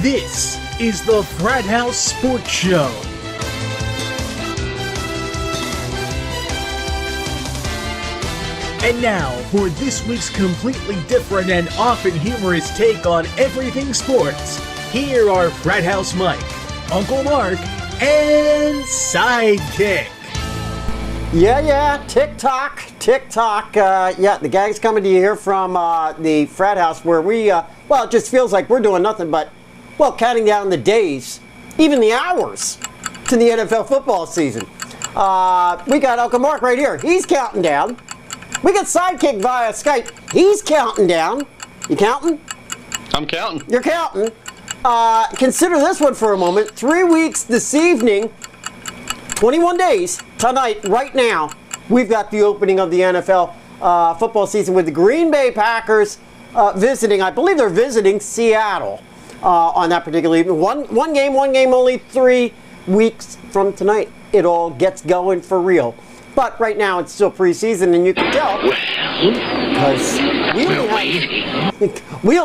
This is the Frat House Sports Show. And now, for this week's completely different and often humorous take on everything sports, here are Frat House Mike, Uncle Mark, and Sidekick. Yeah, tick-tock. The gang's coming to you here from the Frat House where we, it just feels like we're doing nothing but, counting down the days, even the hours, to the NFL football season. We got Uncle Mark right here. He's counting down. We got Sidekick via Skype. He's counting down. You counting? I'm counting. You're counting. Consider this one for a moment. 3 weeks this evening, 21 days tonight, right now, we've got the opening of the NFL football season with the Green Bay Packers visiting. I believe they're visiting Seattle on that particular evening. One game only. 3 weeks from tonight, it all gets going for real. But right now, it's still preseason, and you can tell because we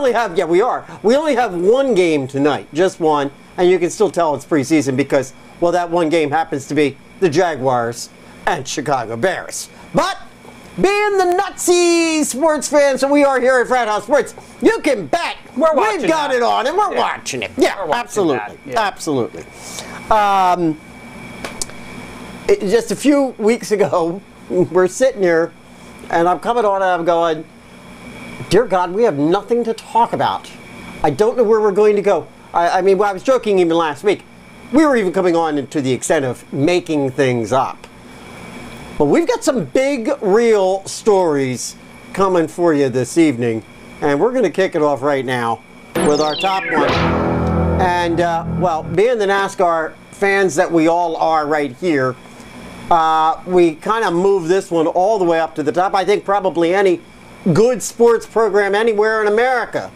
only have one game tonight, just one, and you can still tell it's preseason because, that one game happens to be the Jaguars and Chicago Bears. But being the nutsy sports fans that we are here at Frat House Sports, you can bet we've got it on and we're watching it. Yeah, absolutely. Just a few weeks ago, we're sitting here, and I'm coming on and I'm going, dear God, we have nothing to talk about. I don't know where we're going to go. I was joking even last week. We were even coming on to the extent of making things up. But we've got some big, real stories coming for you this evening, and we're going to kick it off right now with our top one. And, being the NASCAR fans that we all are right here, we kind of move this one all the way up to the top. I think probably any good sports program anywhere in America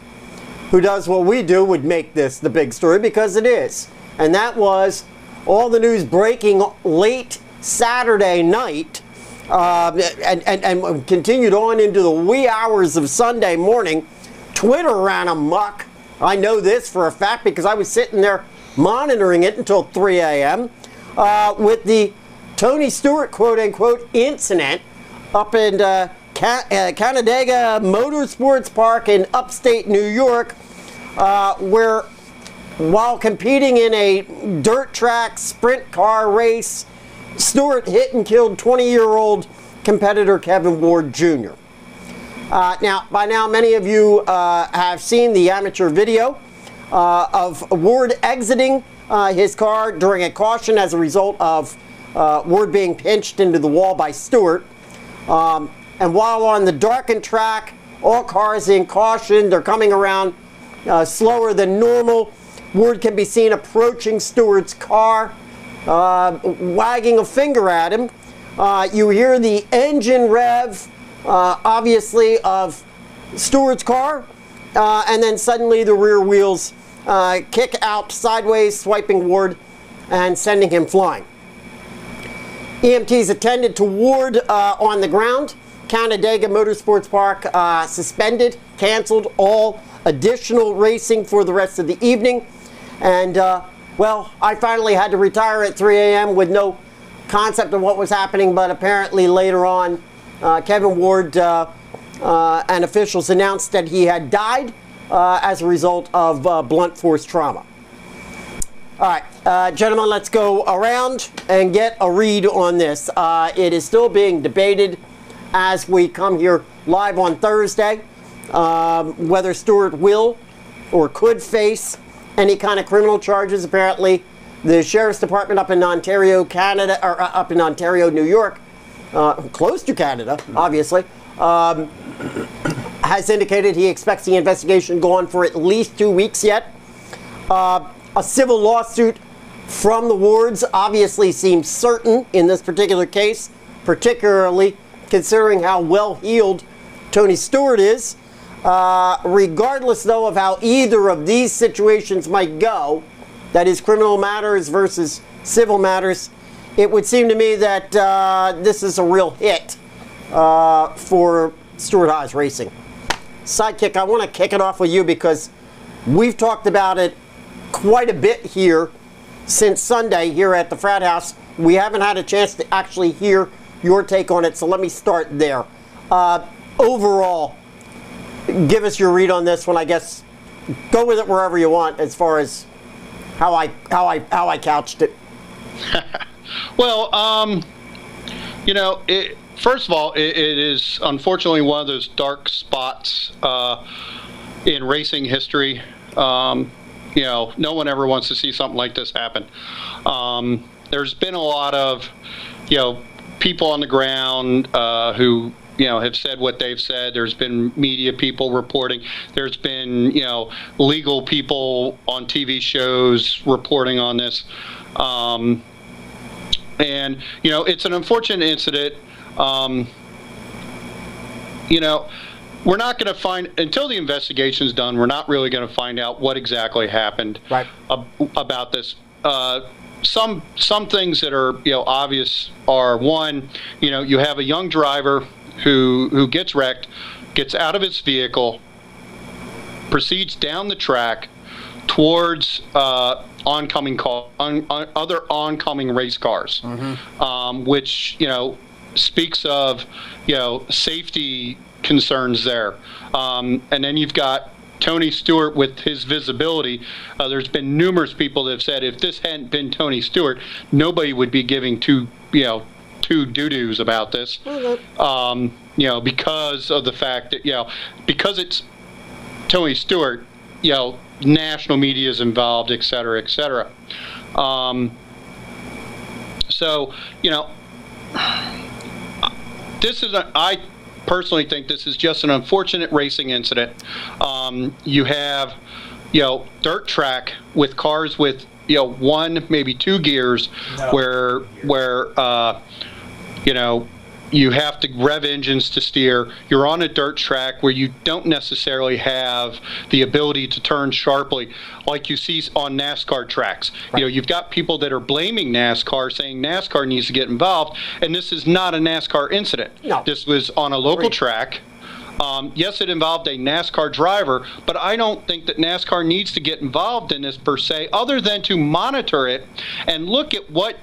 who does what we do would make this the big story because it is. And that was all the news breaking late Saturday night and continued on into the wee hours of Sunday morning. Twitter ran amok. I know this for a fact because I was sitting there monitoring it until 3 a.m. With the Tony Stewart quote-unquote incident up in Canandaigua Motorsports Park in upstate New York, where while competing in a dirt track sprint car race, Stewart hit and killed 20-year-old competitor Kevin Ward Jr. By now, many of you have seen the amateur video of Ward exiting his car during a caution as a result of Ward being pinched into the wall by Stewart. And while on the darkened track, all cars in caution, they're coming around slower than normal. Ward can be seen approaching Stewart's car, wagging a finger at him. You hear the engine rev, obviously, of Stewart's car, and then suddenly the rear wheels kick out sideways, swiping Ward and sending him flying. EMTs attended to Ward on the ground. Canandaigua Motorsports Park suspended, canceled all additional racing for the rest of the evening. And, I finally had to retire at 3 a.m. with no concept of what was happening, but apparently later on, Kevin Ward and officials announced that he had died as a result of blunt force trauma. All right, gentlemen, let's go around and get a read on this. It is still being debated as we come here live on Thursday, whether Stewart will or could face any kind of criminal charges. Apparently, the Sheriff's Department up in Ontario, Canada, or up in Ontario, New York, close to Canada, obviously, has indicated he expects the investigation to go on for at least 2 weeks yet. A civil lawsuit from the Wards obviously seems certain in this particular case, particularly considering how well-heeled Tony Stewart is. Regardless, though, of how either of these situations might go, that is criminal matters versus civil matters, it would seem to me that this is a real hit for Stewart Haas Racing. Sidekick, I want to kick it off with you because we've talked about it quite a bit here since Sunday here at the Frat House. We haven't had a chance to actually hear your take on it, so let me start there. Overall, give us your read on this one. I guess go with it wherever you want as far as how I couched it. Well, first of all, it is unfortunately one of those dark spots in racing history. No one ever wants to see something like this happen. There's been a lot of, people on the ground who, have said what they've said. There's been media people reporting. There's been, legal people on TV shows reporting on this. And, it's an unfortunate incident. We're not going to find, until the investigation's done, we're not really going to find out what exactly happened about this. Some things that are, obvious are, one, you have a young driver who gets wrecked, gets out of his vehicle, proceeds down the track towards other oncoming race cars, which, speaks of, safety concerns there. And then you've got Tony Stewart with his visibility. There's been numerous people that have said if this hadn't been Tony Stewart, nobody would be giving two doo-doos about this. Because of the fact that, because it's Tony Stewart, national media is involved, et cetera, et cetera. I personally think this is just an unfortunate racing incident. You have, dirt track with cars with, one, maybe two gears, where you have to rev engines to steer. You're on a dirt track where you don't necessarily have the ability to turn sharply like you see on NASCAR tracks. Right. You've got people that are blaming NASCAR, saying NASCAR needs to get involved, and this is not a NASCAR incident. No. This was on a local track. Yes, it involved a NASCAR driver, but I don't think that NASCAR needs to get involved in this per se, other than to monitor it and look at what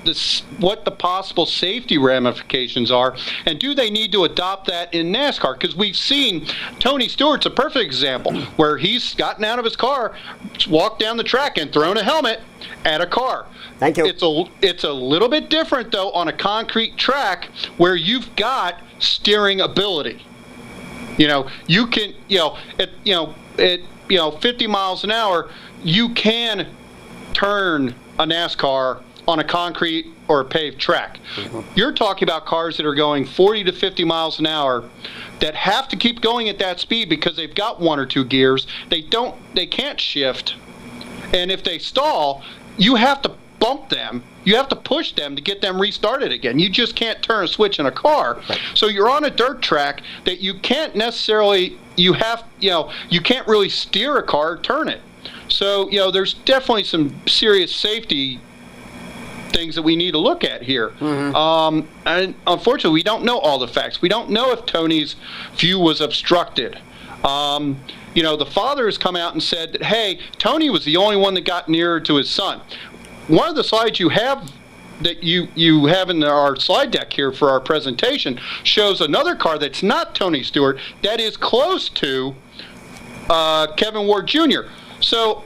the possible safety ramifications are, and do they need to adopt that in NASCAR? Because we've seen Tony Stewart's a perfect example where he's gotten out of his car, walked down the track, and thrown a helmet at a car. Thank you. It's a little bit different though on a concrete track where you've got steering ability. You can, at 50 miles an hour, you can turn a NASCAR on a concrete or a paved track. You're talking about cars that are going 40 to 50 miles an hour that have to keep going at that speed because they've got one or two gears. They can't shift. And if they stall, you have to bump them. You have to push them to get them restarted again. You just can't turn a switch in a car. Right. So you're on a dirt track that you can't necessarily, you can't really steer a car, turn it. So, there's definitely some serious safety things that we need to look at here. And unfortunately, we don't know all the facts. We don't know if Tony's view was obstructed. The father has come out and said that, hey, Tony was the only one that got nearer to his son. One of the slides you have that you have in our slide deck here for our presentation shows another car that's not Tony Stewart that is close to Kevin Ward Jr. So,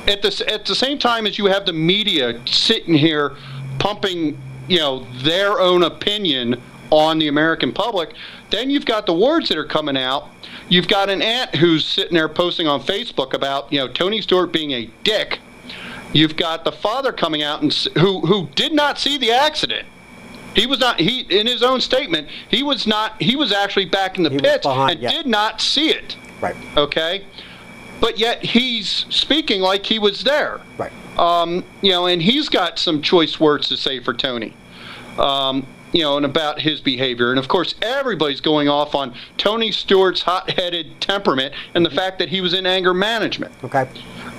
at the same time as you have the media sitting here pumping, their own opinion on the American public, then you've got the words that are coming out. You've got an aunt who's sitting there posting on Facebook about, Tony Stewart being a dick. You've got the father coming out and who did not see the accident. He was not. He, in his own statement, he was not. He was actually back in the pits and did not see it. Right. Okay. But yet he's speaking like he was there. Right. And he's got some choice words to say for Tony. And about his behavior. And of course, everybody's going off on Tony Stewart's hot-headed temperament and the fact that he was in anger management. Okay.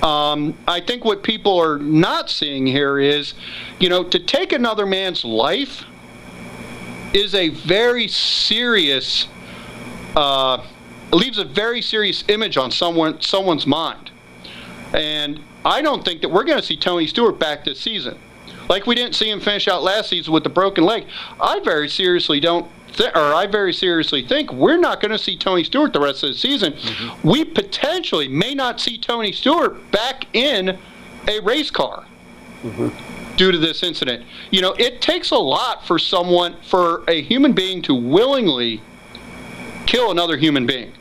I think what people are not seeing here is, to take another man's life is a very serious leaves a very serious image on someone's mind. And I don't think that we're going to see Tony Stewart back this season. Like we didn't see him finish out last season with the broken leg. I very seriously think we're not going to see Tony Stewart the rest of the season. Mm-hmm. We potentially may not see Tony Stewart back in a race car due to this incident. You know, it takes a lot for a human being to willingly kill another human being.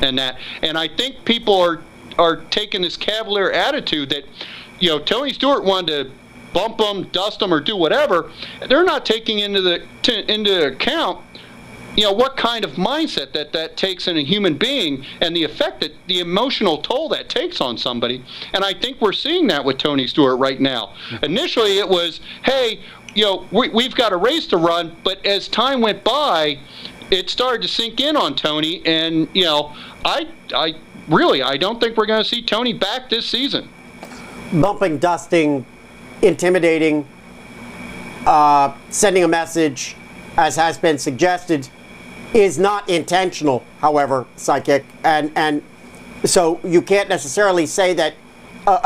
And I think people are taking this cavalier attitude that, you know, Tony Stewart wanted to bump them, dust them, or do whatever. They're not taking into account, you know, what kind of mindset that takes in a human being and the effect that the emotional toll that takes on somebody. And I think we're seeing that with Tony Stewart right now. Initially, it was, hey, you know, we've got a race to run, but as time went by, it started to sink in on Tony, and, you know, I don't think we're going to see Tony back this season. Bumping, dusting, intimidating, sending a message, as has been suggested, is not intentional, however, Sidekick. And so you can't necessarily say that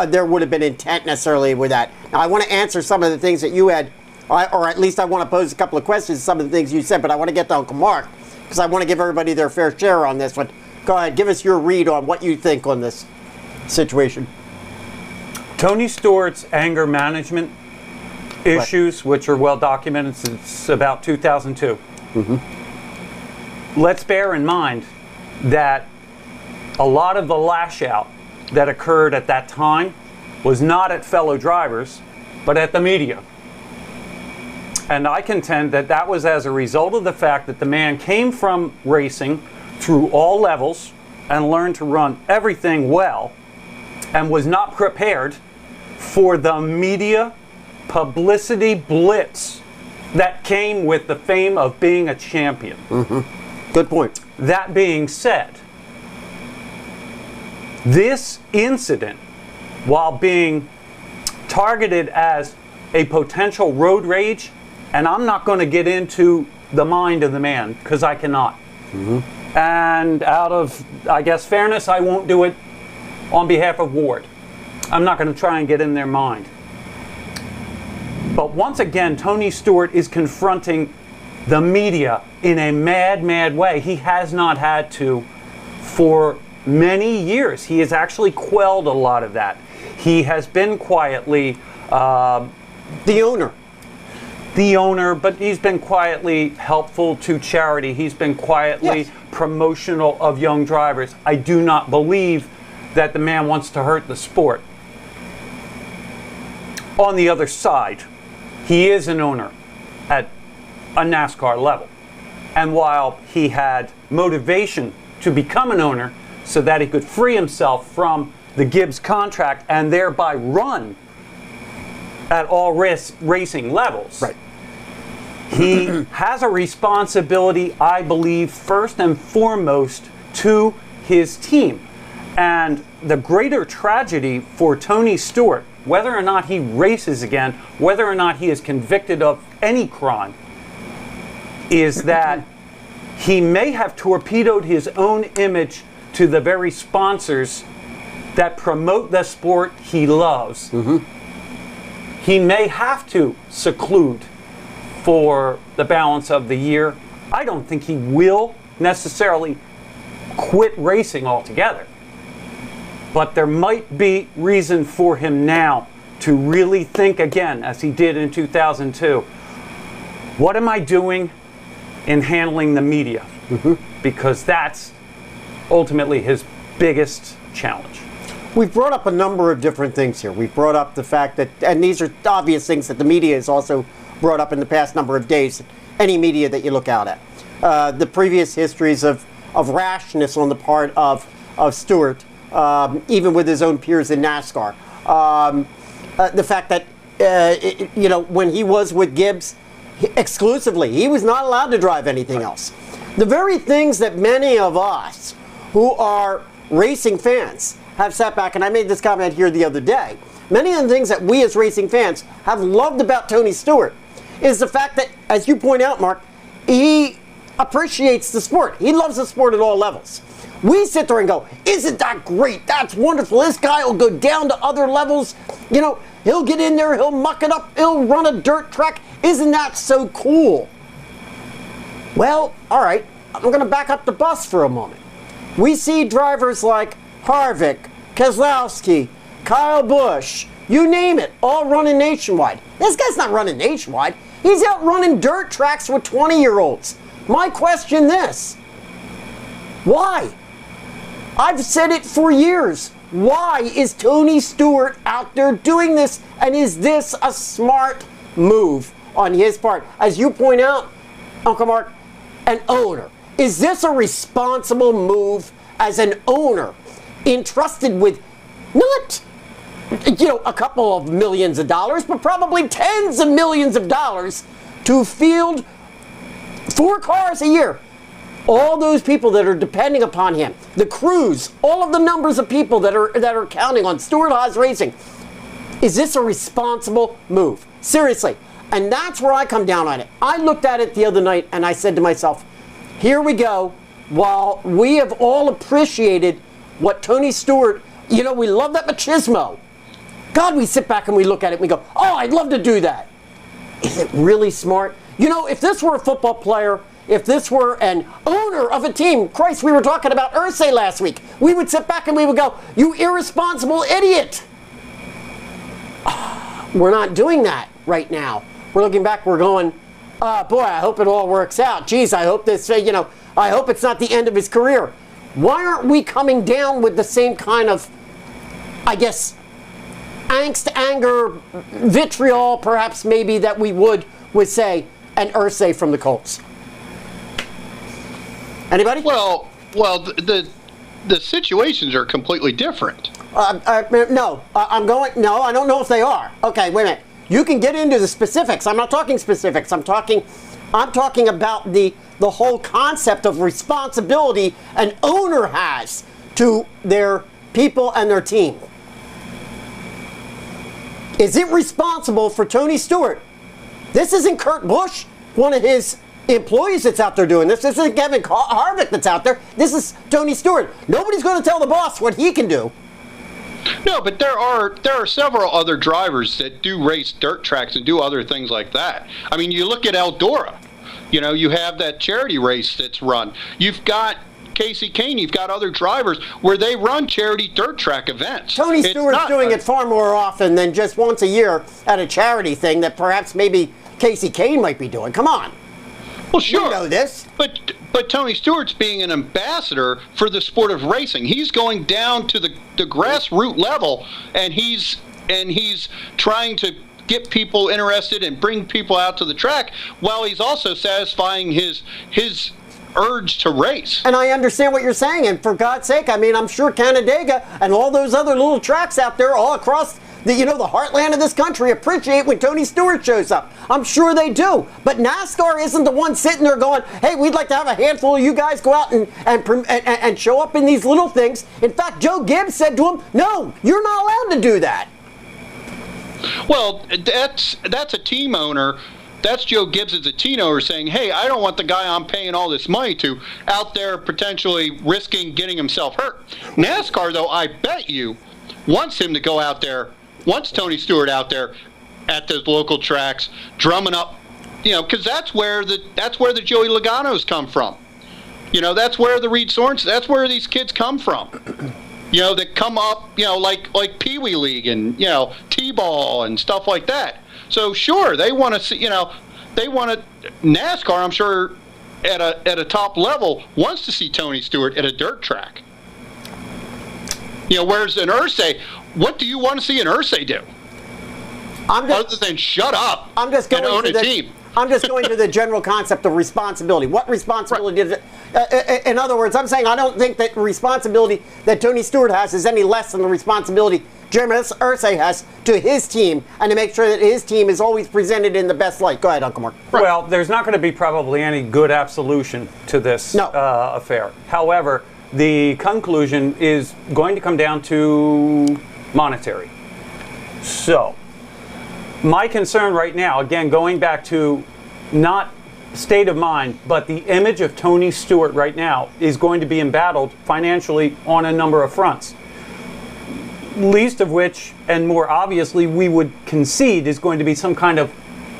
there would have been intent necessarily with that. Now, I want to answer some of the things that you had, or at least I want to pose a couple of questions to some of the things you said, but I want to get to Uncle Mark, because I want to give everybody their fair share on this one. Go ahead, give us your read on what you think on this situation. Tony Stewart's anger management issues, which are well documented since about 2002. Let's bear in mind that a lot of the lash out that occurred at that time was not at fellow drivers, but at the media. And I contend that that was as a result of the fact that the man came from racing through all levels and learned to run everything well and was not prepared for the media publicity blitz that came with the fame of being a champion. Good point. That being said, this incident, while being targeted as a potential road rage, and I'm not going to get into the mind of the man because I cannot. And out of, I guess, fairness, I won't do it on behalf of Ward. I'm not going to try and get in their mind. But once again, Tony Stewart is confronting the media in a mad, mad way. He has not had to for many years. He has actually quelled a lot of that. He has been quietly the owner, but he's been quietly helpful to charity. He's been quietly promotional of young drivers. I do not believe that the man wants to hurt the sport. On the other side, he is an owner at a NASCAR level. And while he had motivation to become an owner so that he could free himself from the Gibbs contract and thereby run at all racing levels, he has a responsibility, I believe, first and foremost to his team. And the greater tragedy for Tony Stewart, whether or not he races again, whether or not he is convicted of any crime, is that he may have torpedoed his own image to the very sponsors that promote the sport he loves. He may have to seclude for the balance of the year. I don't think he will necessarily quit racing altogether. But there might be reason for him now to really think again, as he did in 2002. What am I doing in handling the media? Because that's ultimately his biggest challenge. We've brought up a number of different things here. We've brought up the fact that, and these are obvious things that the media has also brought up in the past number of days, any media that you look out at. The previous histories of rashness on the part of Stewart, even with his own peers in NASCAR. The fact that, when he was with Gibbs exclusively, he was not allowed to drive anything else. The very things that many of us who are racing fans have sat back, and I made this comment here the other day, many of the things that we as racing fans have loved about Tony Stewart is the fact that, as you point out, Mark, he appreciates the sport. He loves the sport at all levels. We sit there and go, isn't that great? That's wonderful. This guy will go down to other levels. You know, he'll get in there, he'll muck it up, he'll run a dirt track. Isn't that so cool? Well, all right, I'm going to back up the bus for a moment. We see drivers like Harvick, Keselowski, Kyle Busch, you name it, all running nationwide. This guy's not running nationwide. He's out running dirt tracks with 20-year-olds. My question this, why? I've said it for years. Why is Tony Stewart out there doing this? And is this a smart move on his part? As you point out, Uncle Mark, an owner. Is this a responsible move as an owner entrusted with not, a couple of millions of dollars, but probably tens of millions of dollars to field 4 cars a year? All those people that are depending upon him, the crews, all of the numbers of people that are counting on Stewart Haas Racing. Is this a responsible move? Seriously. And that's where I come down on it. I looked at it the other night and I said to myself, here we go. While we have all appreciated what Tony Stewart, we love that machismo. God, we sit back and we look at it and we go, oh, I'd love to do that. Is it really smart? If this were a football player, if this were an owner of a team, Christ, we were talking about Irsay last week, we would sit back and we would go, you irresponsible idiot. We're not doing that right now. We're looking back, we're going, boy, I hope it all works out. Geez, I hope this, I hope it's not the end of his career. Why aren't we coming down with the same kind of, I guess, angst, anger, vitriol, perhaps maybe, that we would with, say, an Irsay from the Colts? Anybody? Well, the situations are completely different. No, I don't know if they are. Okay, wait a minute. You can get into the specifics. I'm not talking specifics. I'm talking about the whole concept of responsibility an owner has to their people and their team. Is it responsible for Tony Stewart? This isn't Kurt Busch, one of his employees that's out there doing this. This isn't Kevin Harvick that's out there. This is Tony Stewart. Nobody's going to tell the boss what he can do. No, but there are several other drivers that do race dirt tracks and do other things like that. I mean, you look at Eldora. You have that charity race that's run. You've got Casey Kane. You've got other drivers where they run charity dirt track events. Tony Stewart's doing it far more often than just once a year at a charity thing that perhaps maybe Casey Kane might be doing. Come on. Well, sure. You know this. But Tony Stewart's being an ambassador for the sport of racing. He's going down to the grassroots level, and he's trying to get people interested and bring people out to the track, while he's also satisfying his urge to race. And I understand what you're saying, and for God's sake, I mean, I'm sure Canandaigua and all those other little tracks out there all across the heartland of this country appreciate when Tony Stewart shows up. I'm sure they do. But NASCAR isn't the one sitting there going, hey, we'd like to have a handful of you guys go out and show up in these little things. In fact, Joe Gibbs said to him, no, you're not allowed to do that. Well, that's a team owner. That's Joe Gibbs as a team owner saying, hey, I don't want the guy I'm paying all this money to out there potentially risking getting himself hurt. NASCAR, though, I bet you, wants him to go out there, wants Tony Stewart out there at those local tracks, drumming up, because that's where the Joey Logano's come from. That's where the Reed Sorens, that's where these kids come from. That come up, like Pee Wee League and, T-ball and stuff like that. So sure, they want to see, NASCAR, I'm sure, at a top level, wants to see Tony Stewart at a dirt track. Whereas an Irsay, what do you want to see an Irsay do? Other than shut up and own a team. I'm just going to the general concept of responsibility. What responsibility is it? In other words, I'm saying I don't think that responsibility that Tony Stewart has is any less than the responsibility Jeremy Irsay has to his team, and to make sure that his team is always presented in the best light. Go ahead, Uncle Mark. Well, there's not going to be probably any good absolution to this affair. However, the conclusion is going to come down to monetary. So, my concern right now, again, going back to not state of mind, but the image of Tony Stewart right now is going to be embattled financially on a number of fronts. Least of which, and more obviously, we would concede is going to be some kind of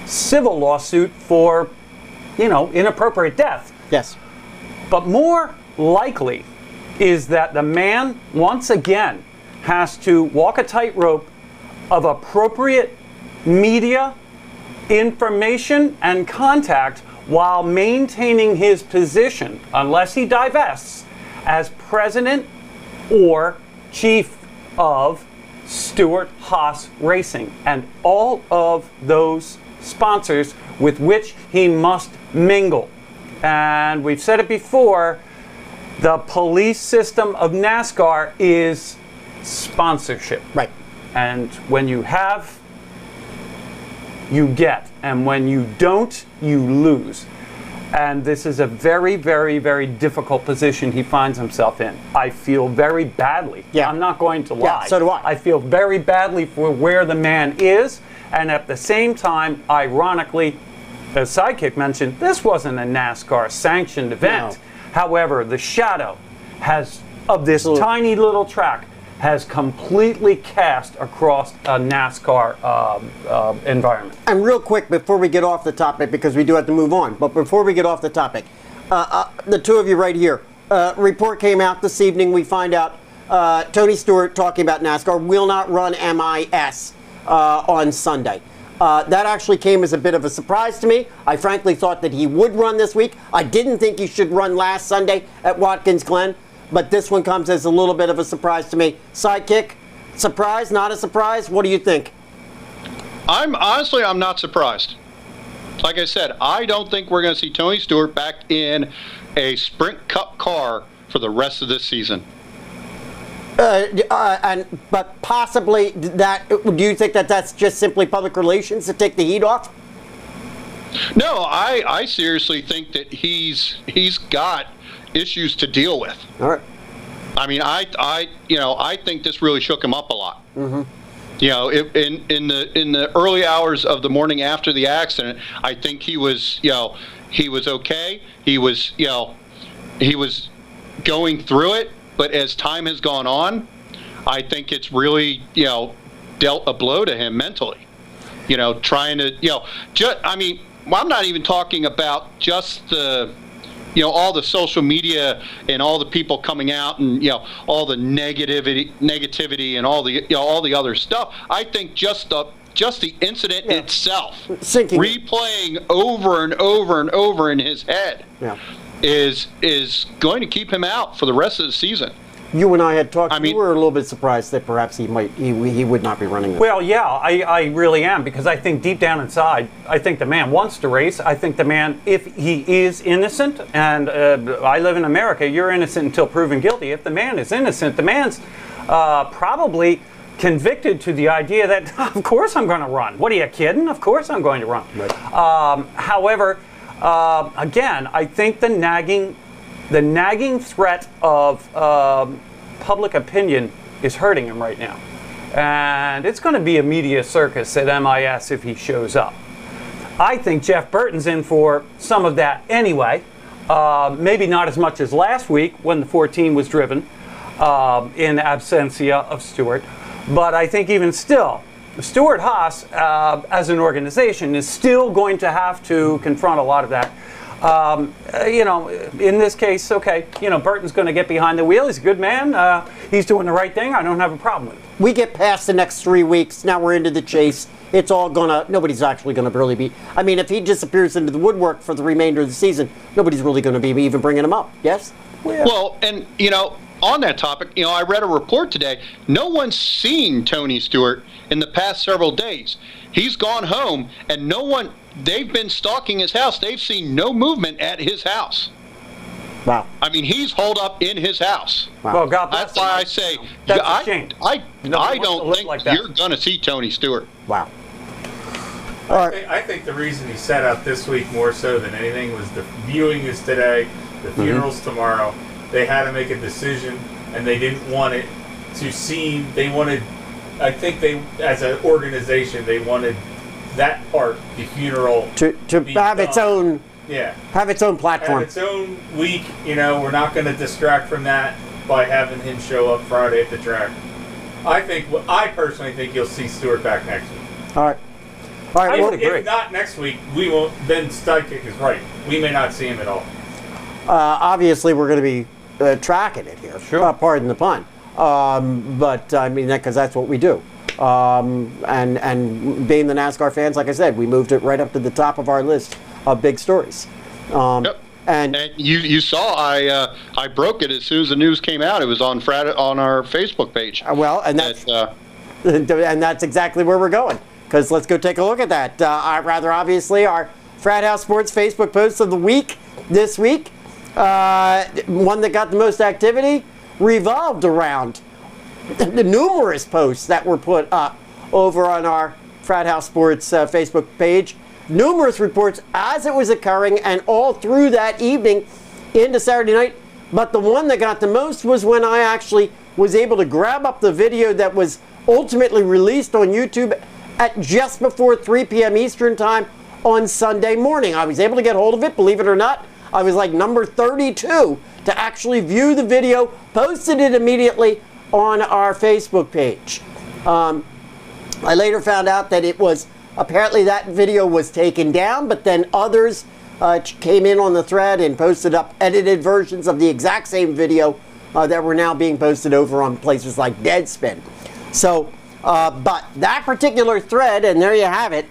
civil lawsuit for, inappropriate death. Yes. But more likely is that the man, once again, has to walk a tightrope of appropriate media, information, and contact while maintaining his position, unless he divests, as president or chief of Stewart Haas Racing and all of those sponsors with which he must mingle. And we've said it before, the police system of NASCAR is sponsorship. Right. And when you have, you get. And when you don't, you lose. And this is a very, very, very difficult position he finds himself in. I feel very badly. Yeah. I'm not going to lie. Yeah, so do I. I feel very badly for where the man is. And at the same time, ironically, as Sidekick mentioned, this wasn't a NASCAR sanctioned event. No. However, the shadow of this tiny little track has completely cast across a NASCAR environment. And real quick, before we get off the topic, because we do have to move on, but before we get off the topic, the two of you right here, report came out this evening, we find out Tony Stewart, talking about NASCAR, will not run MIS on Sunday. That actually came as a bit of a surprise to me. I frankly thought that he would run this week. I didn't think he should run last Sunday at Watkins Glen. But this one comes as a little bit of a surprise to me. Sidekick, surprise, not a surprise? What do you think? I'm not surprised. Like I said, I don't think we're going to see Tony Stewart back in a Sprint Cup car for the rest of this season. But possibly that. Do you think that that's just simply public relations to take the heat off? No, I seriously think that he's got issues to deal with. All right. I mean, I think this really shook him up a lot. Mm-hmm. In the early hours of the morning after the accident, I think he was okay. He was going through it, but as time has gone on, I think it's really, dealt a blow to him mentally. Trying to, I'm not even talking about just the, all the social media and all the people coming out and, all the negativity and all the other stuff. I think just the incident itself, replaying over and over and over in his head, is going to keep him out for the rest of the season. You and I had talked. You were a little bit surprised that perhaps he would not be running this. Well, yeah, I really am, because I think deep down inside, I think the man wants to race. I think the man, if he is innocent, and I live in America, you're innocent until proven guilty. If the man is innocent, the man's probably convicted to the idea that, of course I'm going to run. What are you kidding? Of course I'm going to run. Right. However, again, I think the nagging threat of public opinion is hurting him right now. And it's going to be a media circus at MIS if he shows up. I think Jeff Burton's in for some of that anyway. Maybe not as much as last week when the 14 was driven in absentia of Stewart. But I think even still, Stewart Haas, as an organization, is still going to have to confront a lot of that. In this case, okay, Burton's going to get behind the wheel. He's a good man. He's doing the right thing. I don't have a problem with it. We get past the next 3 weeks. Now we're into the chase. It's all nobody's actually going to really be. I mean, if he disappears into the woodwork for the remainder of the season, nobody's really going to be even bringing him up. Yes? Well, and, on that topic, I read a report today. No one's seen Tony Stewart in the past several days. He's gone home, and they've been stalking his house. They've seen no movement at his house. Wow. I mean, he's holed up in his house. Wow. Well, God bless That's why I say, that's a shame. I don't think like you're going to see Tony Stewart. Wow. All right. I think the reason he set out this week more so than anything was the viewing is today, the funeral's tomorrow. They had to make a decision, and they didn't want it to seem. I think they, as an organization, they wanted that part, the funeral, to have its own Yeah. Have its own platform. Have its own week. We're not going to distract from that by having him show up Friday at the track. I personally think you'll see Stewart back next week. All right. I would agree. If not next week, we won't. Then Sidekick is right. We may not see him at all. Obviously, we're going to be tracking it here. Sure. Pardon the pun. But I mean, because that's what we do. And being the NASCAR fans, like I said, we moved it right up to the top of our list of big stories. Yep. And you saw I broke it as soon as the news came out. It was on our Facebook page. Well, and that's exactly where we're going. Because let's go take a look at that. Rather obviously, our Frat House Sports Facebook post of the week this week, one that got the most activity, revolved around the numerous posts that were put up over on our Frat House Sports Facebook page. Numerous reports as it was occurring and all through that evening into Saturday night. But the one that got the most was when I actually was able to grab up the video that was ultimately released on YouTube at just before 3 p.m. Eastern Time on Sunday morning. I was able to get hold of it, believe it or not. I was like number 32 to actually view the video, posted it immediately on our Facebook page. I later found out that it was, apparently that video was taken down, but then others came in on the thread and posted up edited versions of the exact same video that were now being posted over on places like Deadspin. So, but that particular thread, and there you have it,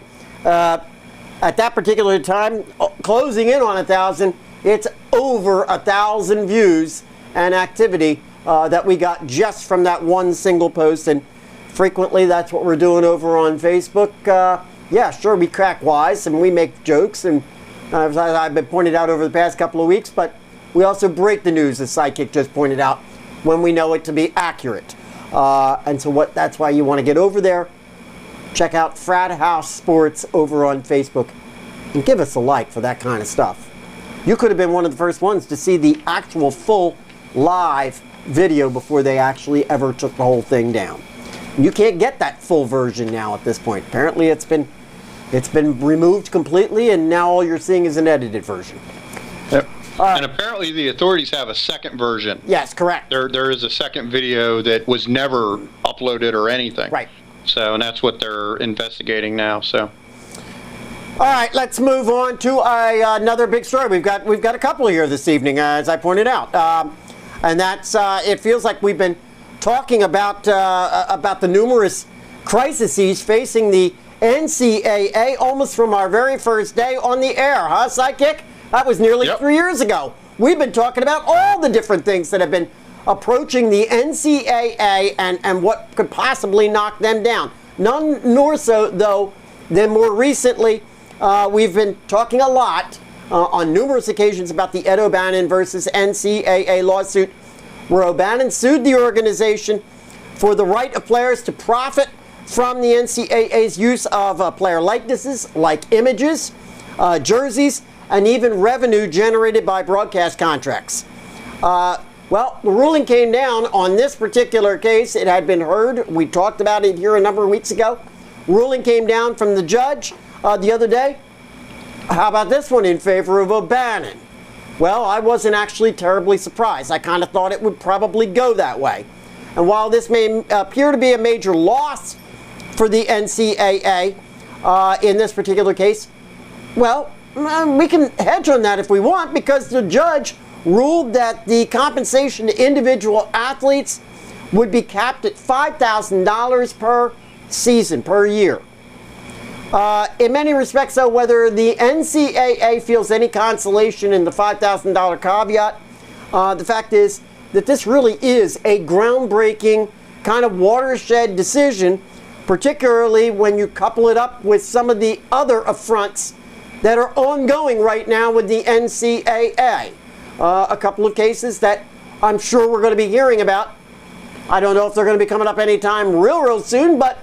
at that particular time, closing in on 1,000, it's over 1,000 views and activity that we got just from that one single post. And frequently that's what we're doing over on Facebook. Yeah, sure, we crack wise and we make jokes, and as I've been pointed out over the past couple of weeks, but we also break the news, as Sidekick just pointed out, when we know it to be accurate. And so that's why you want to get over there, check out Frat House Sports over on Facebook, and give us a like for that kind of stuff. You could have been one of the first ones to see the actual full live video before they actually ever took the whole thing down. You can't get that full version now at this point. Apparently it's been removed completely, and now all you're seeing is an edited version. Yep. And apparently the authorities have a second version. Yes, correct. There is a second video that was never uploaded or anything. Right. So, and that's what they're investigating now. So. All right, let's move on to another big story. We've got a couple here this evening, as I pointed out, and that's it feels like we've been talking about the numerous crises facing the NCAA almost from our very first day on the air, huh, Sidekick? That was nearly 3 years ago. We've been talking about all the different things that have been approaching the NCAA and what could possibly knock them down. None more so, though, than more recently. We've been talking a lot on numerous occasions about the Ed O'Bannon versus NCAA lawsuit, where O'Bannon sued the organization for the right of players to profit from the NCAA's use of player likenesses, like images, jerseys, and even revenue generated by broadcast contracts. Well, the ruling came down on this particular case. It had been heard. We talked about it here a number of weeks ago. Ruling came down from the judge the other day. How about this one in favor of O'Bannon? Well, I wasn't actually terribly surprised. I kind of thought it would probably go that way. And while this may appear to be a major loss for the NCAA in this particular case, well, we can hedge on that if we want, because the judge ruled that the compensation to individual athletes would be capped at $5,000 per season, per year. In many respects, though, whether the NCAA feels any consolation in the $5,000 caveat, the fact is that this really is a groundbreaking kind of watershed decision, particularly when you couple it up with some of the other affronts that are ongoing right now with the NCAA. A couple of cases that I'm sure we're going to be hearing about. I don't know if they're going to be coming up anytime real soon, but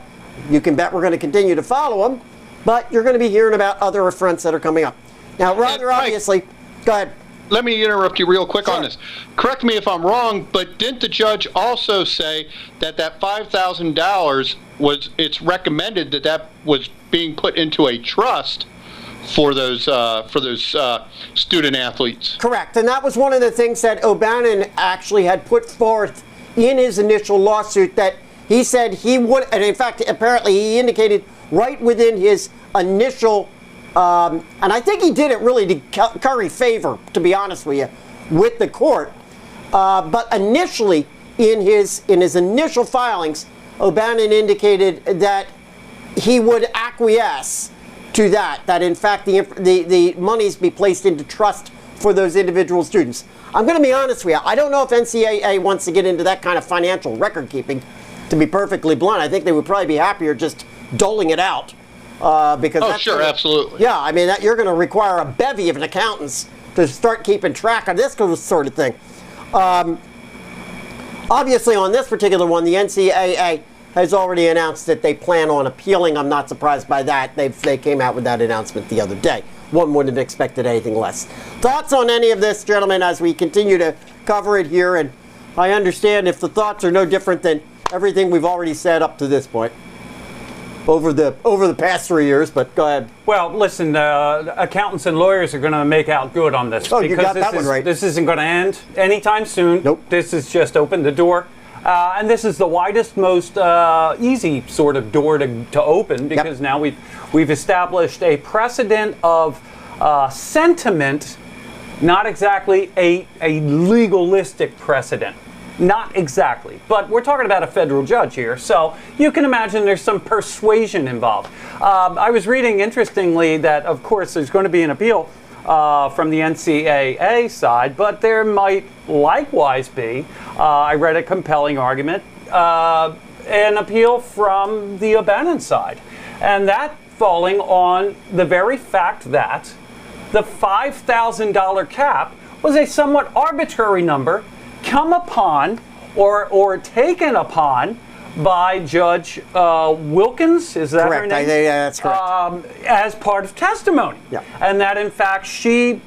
you can bet we're going to continue to follow them. But you're going to be hearing about other affronts that are coming up. Now, rather obviously, go ahead. Let me interrupt you real quick on this. Correct me if I'm wrong, but didn't the judge also say that $5,000 was, it's recommended that was being put into a trust for those student athletes. Correct, and that was one of the things that O'Bannon actually had put forth in his initial lawsuit, that he said he would, and in fact, apparently he indicated right within his initial, and I think he did it really to curry favor, to be honest with you, with the court. But initially, in his initial filings, O'Bannon indicated that he would acquiesce to that in fact the monies be placed into trust for those individual students. I'm going to be honest with you. I don't know if NCAA wants to get into that kind of financial record keeping. To be perfectly blunt, I think they would probably be happier just doling it out. Because oh, sure, absolutely. Yeah, I mean, you're going to require a bevy of accountants to start keeping track of this sort of thing. Obviously, on this particular one, the NCAA has already announced that they plan on appealing. I'm not surprised by that. They came out with that announcement the other day. One wouldn't have expected anything less. Thoughts on any of this, gentlemen, as we continue to cover it here? And I understand if the thoughts are no different than everything we've already said up to this point over the past 3 years, but go ahead. Well, listen, accountants and lawyers are going to make out good on this. Oh, you got that one right. This isn't going to end anytime soon. Nope. This has just opened the door. And this is the widest, most easy sort of door to open, because now we've established a precedent of sentiment, not exactly a legalistic precedent. Not exactly, but we're talking about a federal judge here, so you can imagine there's some persuasion involved. I was reading, interestingly, that of course there's going to be an appeal from the NCAA side, but there might likewise be, I read a compelling argument, an appeal from the O'Bannon side, and that falling on the very fact that the $5,000 cap was a somewhat arbitrary number come upon or taken upon by Judge Wilkins, is that correct. her name? That's correct. As part of testimony. Yeah. And that in fact she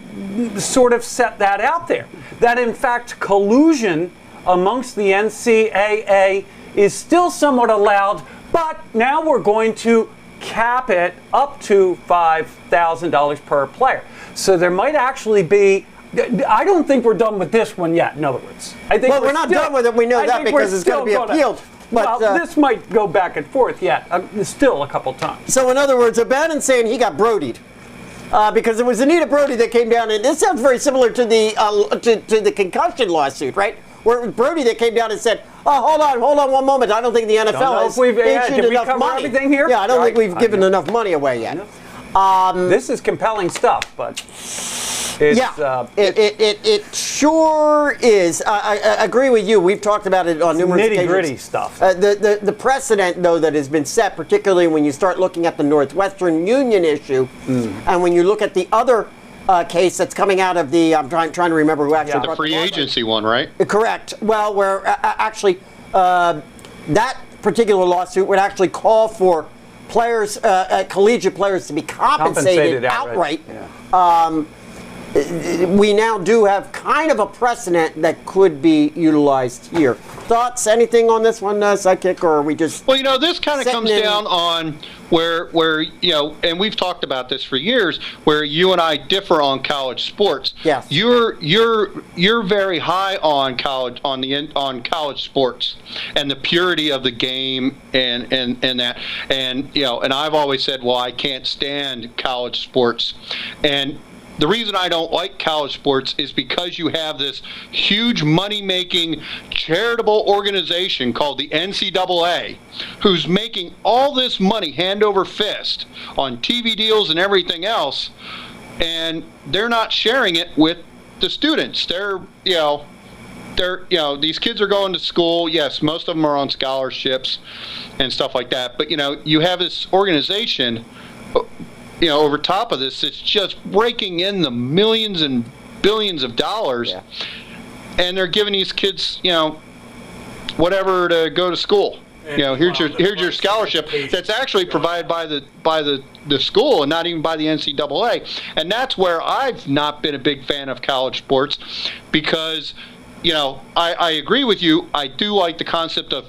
sort of set that out there. That in fact collusion amongst the NCAA is still somewhat allowed, but now we're going to cap it up to $5,000 per player. So there might actually be, I don't think we're done with this one yet, in other words. I think we're not done with it. We know that because it's going to be appealed. But, well, this might go back and forth yet, still a couple times. So in other words, O'Bannon's saying he got brodied. Because it was Anita Brody that came down, and this sounds very similar to the concussion lawsuit, right? Where it was Brody that came down and said, "Oh, hold on one moment. I don't think the NFL has issued enough money here. Yeah, I don't think we've given enough money away yet." This is compelling stuff, but it's, it sure is. I agree with you. We've talked about it on numerous occasions. Nitty-gritty stuff. The precedent, though, that has been set, particularly when you start looking at the Northwestern Union issue, and when you look at the other case that's coming out of the, I'm trying to remember who actually brought the free agency one, right? Correct. Well, where actually that particular lawsuit would actually call for players, collegiate players, to be compensated outright. Yeah. We now do have kind of a precedent that could be utilized here. Thoughts? Anything on this one, Sidekick, or are we just? Well, this kind of comes down on where and we've talked about this for years, where you and I differ on college sports. Yes. You're very high on college sports and the purity of the game and that, and I've always said, well, I can't stand college sports, and the reason I don't like college sports is because you have this huge money-making charitable organization called the NCAA, who's making all this money hand over fist on TV deals and everything else, and they're not sharing it with the students. These kids are going to school. Yes, most of them are on scholarships and stuff like that. But you have this organization, over top of this, it's just raking in the millions and billions of dollars, and they're giving these kids, whatever to go to school. Here's your scholarship that's actually provided by the school and not even by the NCAA. And that's where I've not been a big fan of college sports, because I agree with you. I do like the concept of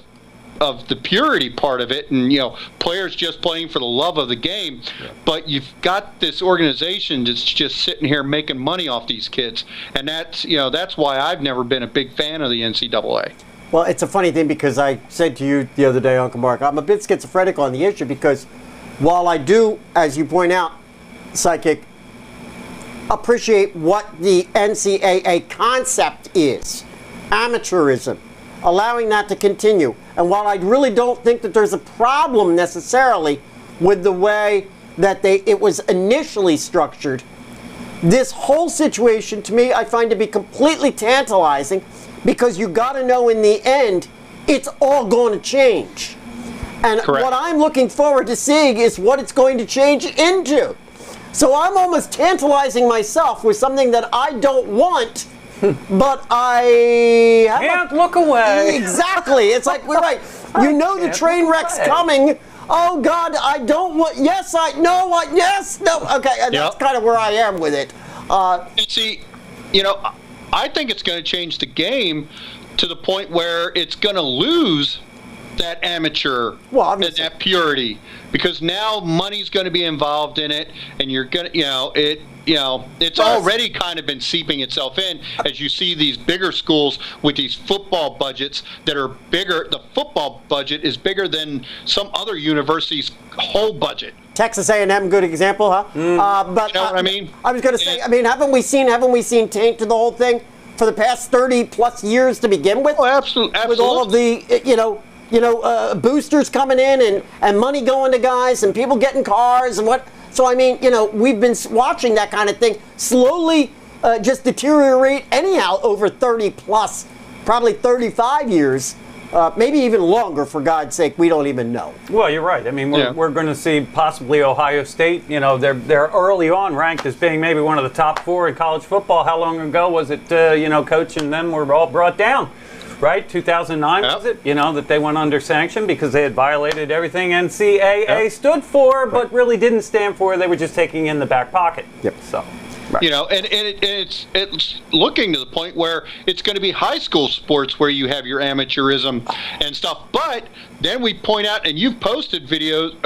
of the purity part of it, and players just playing for the love of the game. Yeah. But you've got this organization that's just sitting here making money off these kids, and that's why I've never been a big fan of the NCAA. Well, it's a funny thing because I said to you the other day, Uncle Mark, I'm a bit schizophrenic on the issue because while I do, as you point out, Psychic, appreciate what the NCAA concept is, amateurism, allowing that to continue. And while I really don't think that there's a problem necessarily with the way that it was initially structured, this whole situation to me I find to be completely tantalizing because you got to know in the end it's all going to change. And Correct. What I'm looking forward to seeing is what it's going to change into. So I'm almost tantalizing myself with something that I don't want, but I can't look away. Exactly. It's like, we're right. You know the train wreck's coming. Oh, God, I don't want. Yes, yes, no. Okay, and that's kind of where I am with it. See, I think it's going to change the game to the point where it's going to lose that amateur and that purity, because now money's going to be involved in it, and you're going to, it's already kind of been seeping itself in as you see these bigger schools with these football budgets that are bigger. The football budget is bigger than some other university's whole budget. Texas A&M, good example, huh? But you know what I mean? I was going to say, haven't we seen taint to the whole thing for the past 30 plus years to begin with? Oh, absolutely. With all of the, boosters coming in and money going to guys and people getting cars and what. So, we've been watching that kind of thing slowly just deteriorate anyhow over 30 plus, probably 35 years, maybe even longer, for God's sake. We don't even know. Well, you're right. We're going to see possibly Ohio State. They're early on ranked as being maybe one of the top 4 in college football. How long ago was it, Coach and them were all brought down? Right, 2009 was it? That they went under sanction because they had violated everything NCAA stood for, but really didn't stand for. They were just taking in the back pocket. Yep. So, right. It's looking to the point where it's going to be high school sports where you have your amateurism and stuff. But then we point out, and you've posted videos,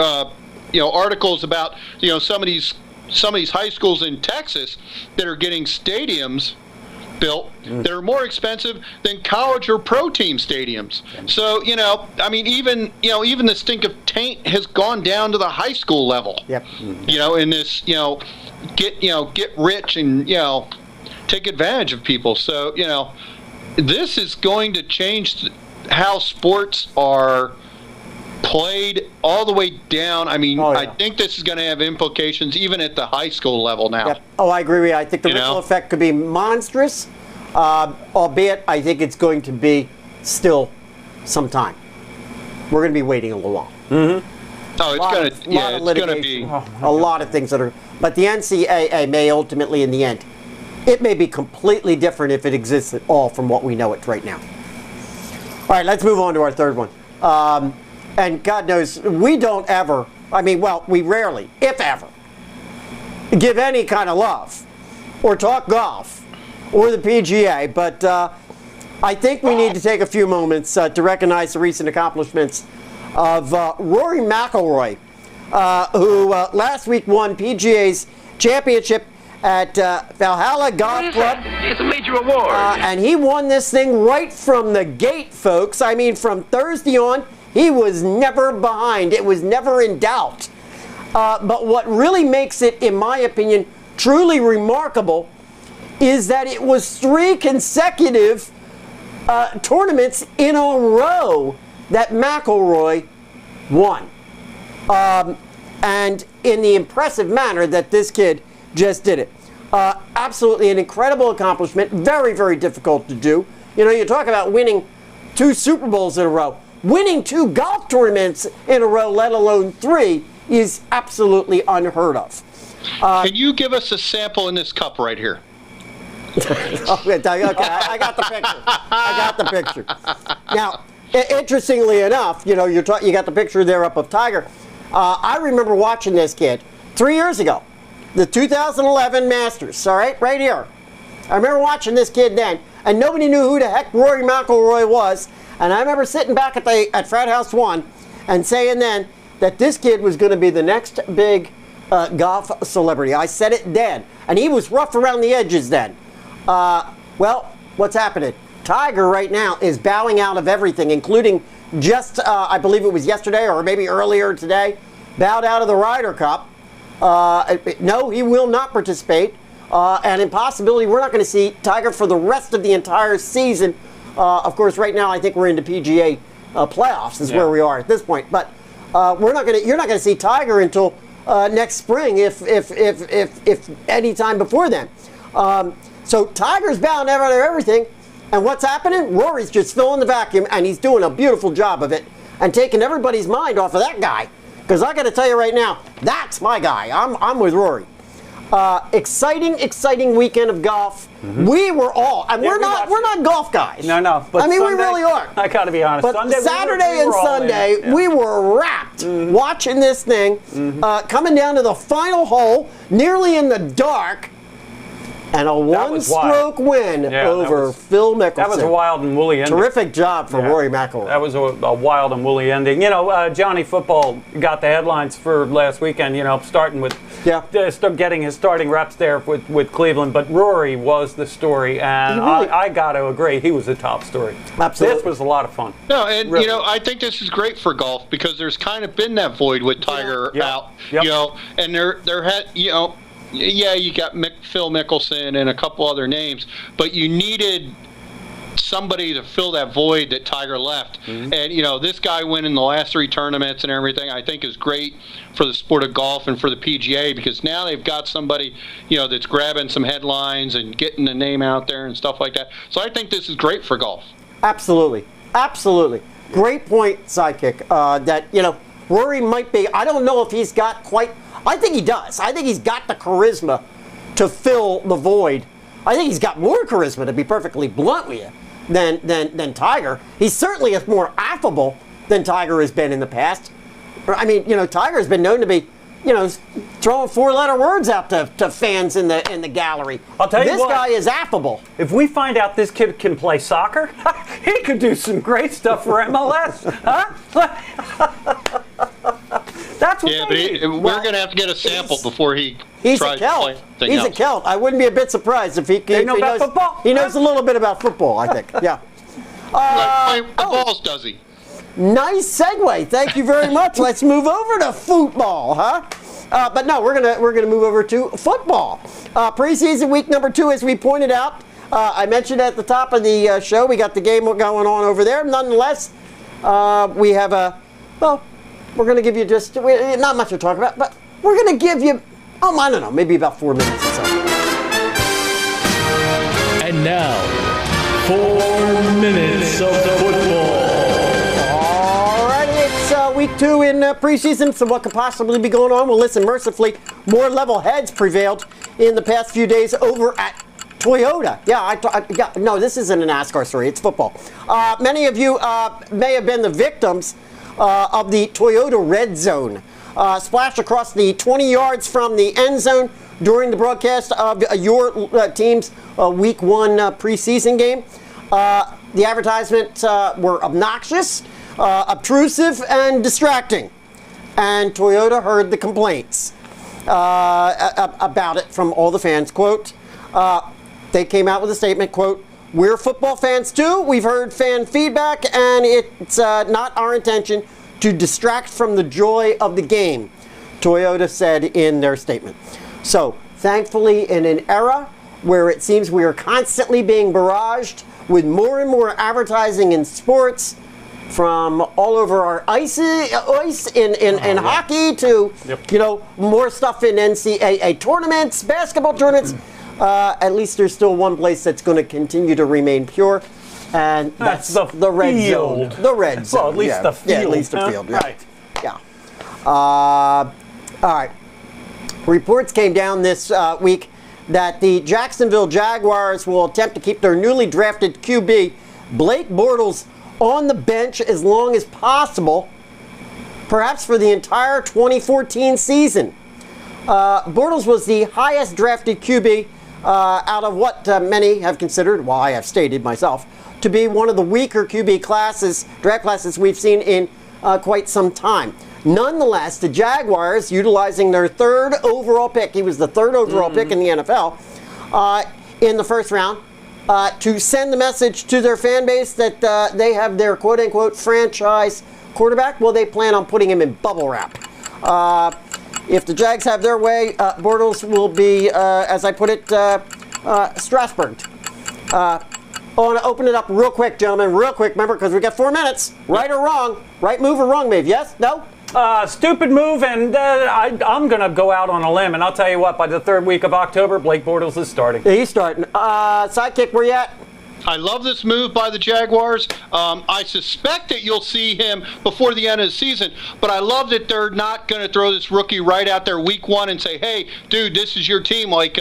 articles about some of these high schools in Texas that are getting stadiums built that are more expensive than college or pro team stadiums. So, even the stink of taint has gone down to the high school level. Yep. In this, get rich and, take advantage of people. So, this is going to change how sports are played all the way down. I think this is going to have implications even at the high school level now. Yep. Oh, I agree with you. I think the ripple effect could be monstrous, albeit I think it's going to be still some time. We're going to be waiting a little while. Mm-hmm. Oh, it's going to be a lot of things that are. But the NCAA may ultimately, in the end, it may be completely different if it exists at all from what we know it right now. All right, let's move on to our third one. And God knows, we don't ever, we rarely, if ever, give any kind of love or talk golf or the PGA, but I think we need to take a few moments to recognize the recent accomplishments of Rory McIlroy, who last week won PGA's championship at Valhalla Golf Club. It's a major award. And he won this thing right from the gate, folks. From Thursday on, he was never behind. It was never in doubt. But what really makes it, in my opinion, truly remarkable is that it was 3 consecutive tournaments in a row that McIlroy won. And in the impressive manner that this kid just did it. Absolutely an incredible accomplishment. Very, very difficult to do. You talk about winning 2 Super Bowls in a row. Winning 2 golf tournaments in a row, let alone 3, is absolutely unheard of. Can you give us a sample in this cup right here? Okay, I got the picture. Now, interestingly enough, you got the picture there up of Tiger. I remember watching this kid 3 years ago, the 2011 Masters. All right here. I remember watching this kid then. and nobody knew who the heck Rory McIlroy was. And I remember sitting back at Frat House 1 and saying then that this kid was going to be the next big golf celebrity. I said it then. And he was rough around the edges then. Well, what's happening? Tiger right now is bowing out of everything, including just, I believe it was yesterday or maybe earlier today, bowed out of the Ryder Cup. No, he will not participate. And in possibility, we're not going to see Tiger for the rest of the entire season. Of course, right now, I think we're into PGA playoffs is where we are at this point. But you're not going to see Tiger until next spring, if any time before then. So Tiger's bowing out of everything. And what's happening? Rory's just filling the vacuum, and he's doing a beautiful job of it and taking everybody's mind off of that guy. Because I got to tell you right now, that's my guy. I'm with Rory. Exciting weekend of golf. Mm-hmm. We were all, and we're not golf guys. No. But I mean, Sunday, we really are. I got to be honest. But Saturday and Sunday, we were wrapped watching this thing, coming down to the final hole, nearly in the dark. And a one-stroke win over Phil Mickelson. That was a wild and woolly ending. Terrific job for Rory McIlroy. That was a wild and woolly ending. You know, Johnny Football got the headlines for last weekend, starting with getting his starting reps there with Cleveland. But Rory was the story, and I got to agree, he was the top story. Absolutely. This was a lot of fun. No, and, really. I think this is great for golf because there's kind of been that void with Tiger out, and there had, you got Phil Mickelson and a couple other names, but you needed somebody to fill that void that Tiger left. Mm-hmm. And, this guy winning the last 3 tournaments and everything, I think is great for the sport of golf and for the PGA because now they've got somebody, that's grabbing some headlines and getting the name out there and stuff like that. So I think this is great for golf. Absolutely. Great point, Sidekick, that, Rory might be, I don't know if he's got quite, I think he does. I think he's got the charisma to fill the void. I think he's got more charisma, to be perfectly blunt with you, than Tiger. He's certainly more affable than Tiger has been in the past. I mean, Tiger has been known to be, throwing 4-letter words out to fans in the gallery. I'll tell you this guy is affable. If we find out this kid can play soccer, he could do some great stuff for MLS. Huh? That's what we're going to have to get a sample before he tries to play anything He's else. a Celt. I wouldn't be a bit surprised if he knows football. He knows a little bit about football, I think. Yeah. Playing the balls, does he? Nice segue. Thank you very much. Let's move over to football, huh? But no, we're gonna move over to football. Preseason week number 2, as we pointed out. I mentioned at the top of the show, we got the game going on over there. Nonetheless, we have we're going to give you not much to talk about, but we're going to give you, I don't know, maybe about 4 minutes or so. And now, 4 minutes of football. All right, it's week 2 in preseason, so what could possibly be going on? Well, listen, mercifully, more level heads prevailed in the past few days over at Toyota. No, this isn't a NASCAR story. It's football. Many of you may have been the victims of the Toyota red zone. Splash across the 20 yards from the end zone during the broadcast of your team's week 1 preseason game. The advertisements were obnoxious, obtrusive, and distracting. And Toyota heard the complaints about it from all the fans. Quote, they came out with a statement, quote, "We're football fans too. We've heard fan feedback, and it's not our intention to distract from the joy of the game," Toyota said in their statement. So, thankfully, in an era where it seems we are constantly being barraged with more and more advertising in sports, from all over our ice in hockey to more stuff in NCAA tournaments, basketball tournaments. At least there's still one place that's going to continue to remain pure, and that's the red zone. The red zone. Well, at least the field. Yeah, at least the field. Yeah. Right. Yeah. All right. Reports came down this week that the Jacksonville Jaguars will attempt to keep their newly drafted QB, Blake Bortles, on the bench as long as possible, perhaps for the entire 2014 season. Bortles was the highest drafted QB out of what many have considered, well, I have stated myself, to be one of the weaker QB classes, draft classes we've seen in quite some time. Nonetheless, the Jaguars, utilizing their third overall pick, he was the third overall pick in the NFL, in the first round, to send the message to their fan base that they have their quote-unquote franchise quarterback. Well, they plan on putting him in bubble wrap. If the Jags have their way, Bortles will be, as I put it, Strasburg. I want to open it up real quick, gentlemen, real quick, remember, because we got 4 minutes. Right or wrong? Right move or wrong move? Yes? No? Stupid move, and I'm going to go out on a limb, and I'll tell you what, by the third week of October, Blake Bortles is starting. Yeah, he's starting. Sidekick, where you at? I love this move by the Jaguars. I suspect that you'll see him before the end of the season, but I love that they're not going to throw this rookie right out there week one and say, hey, dude, this is your team, like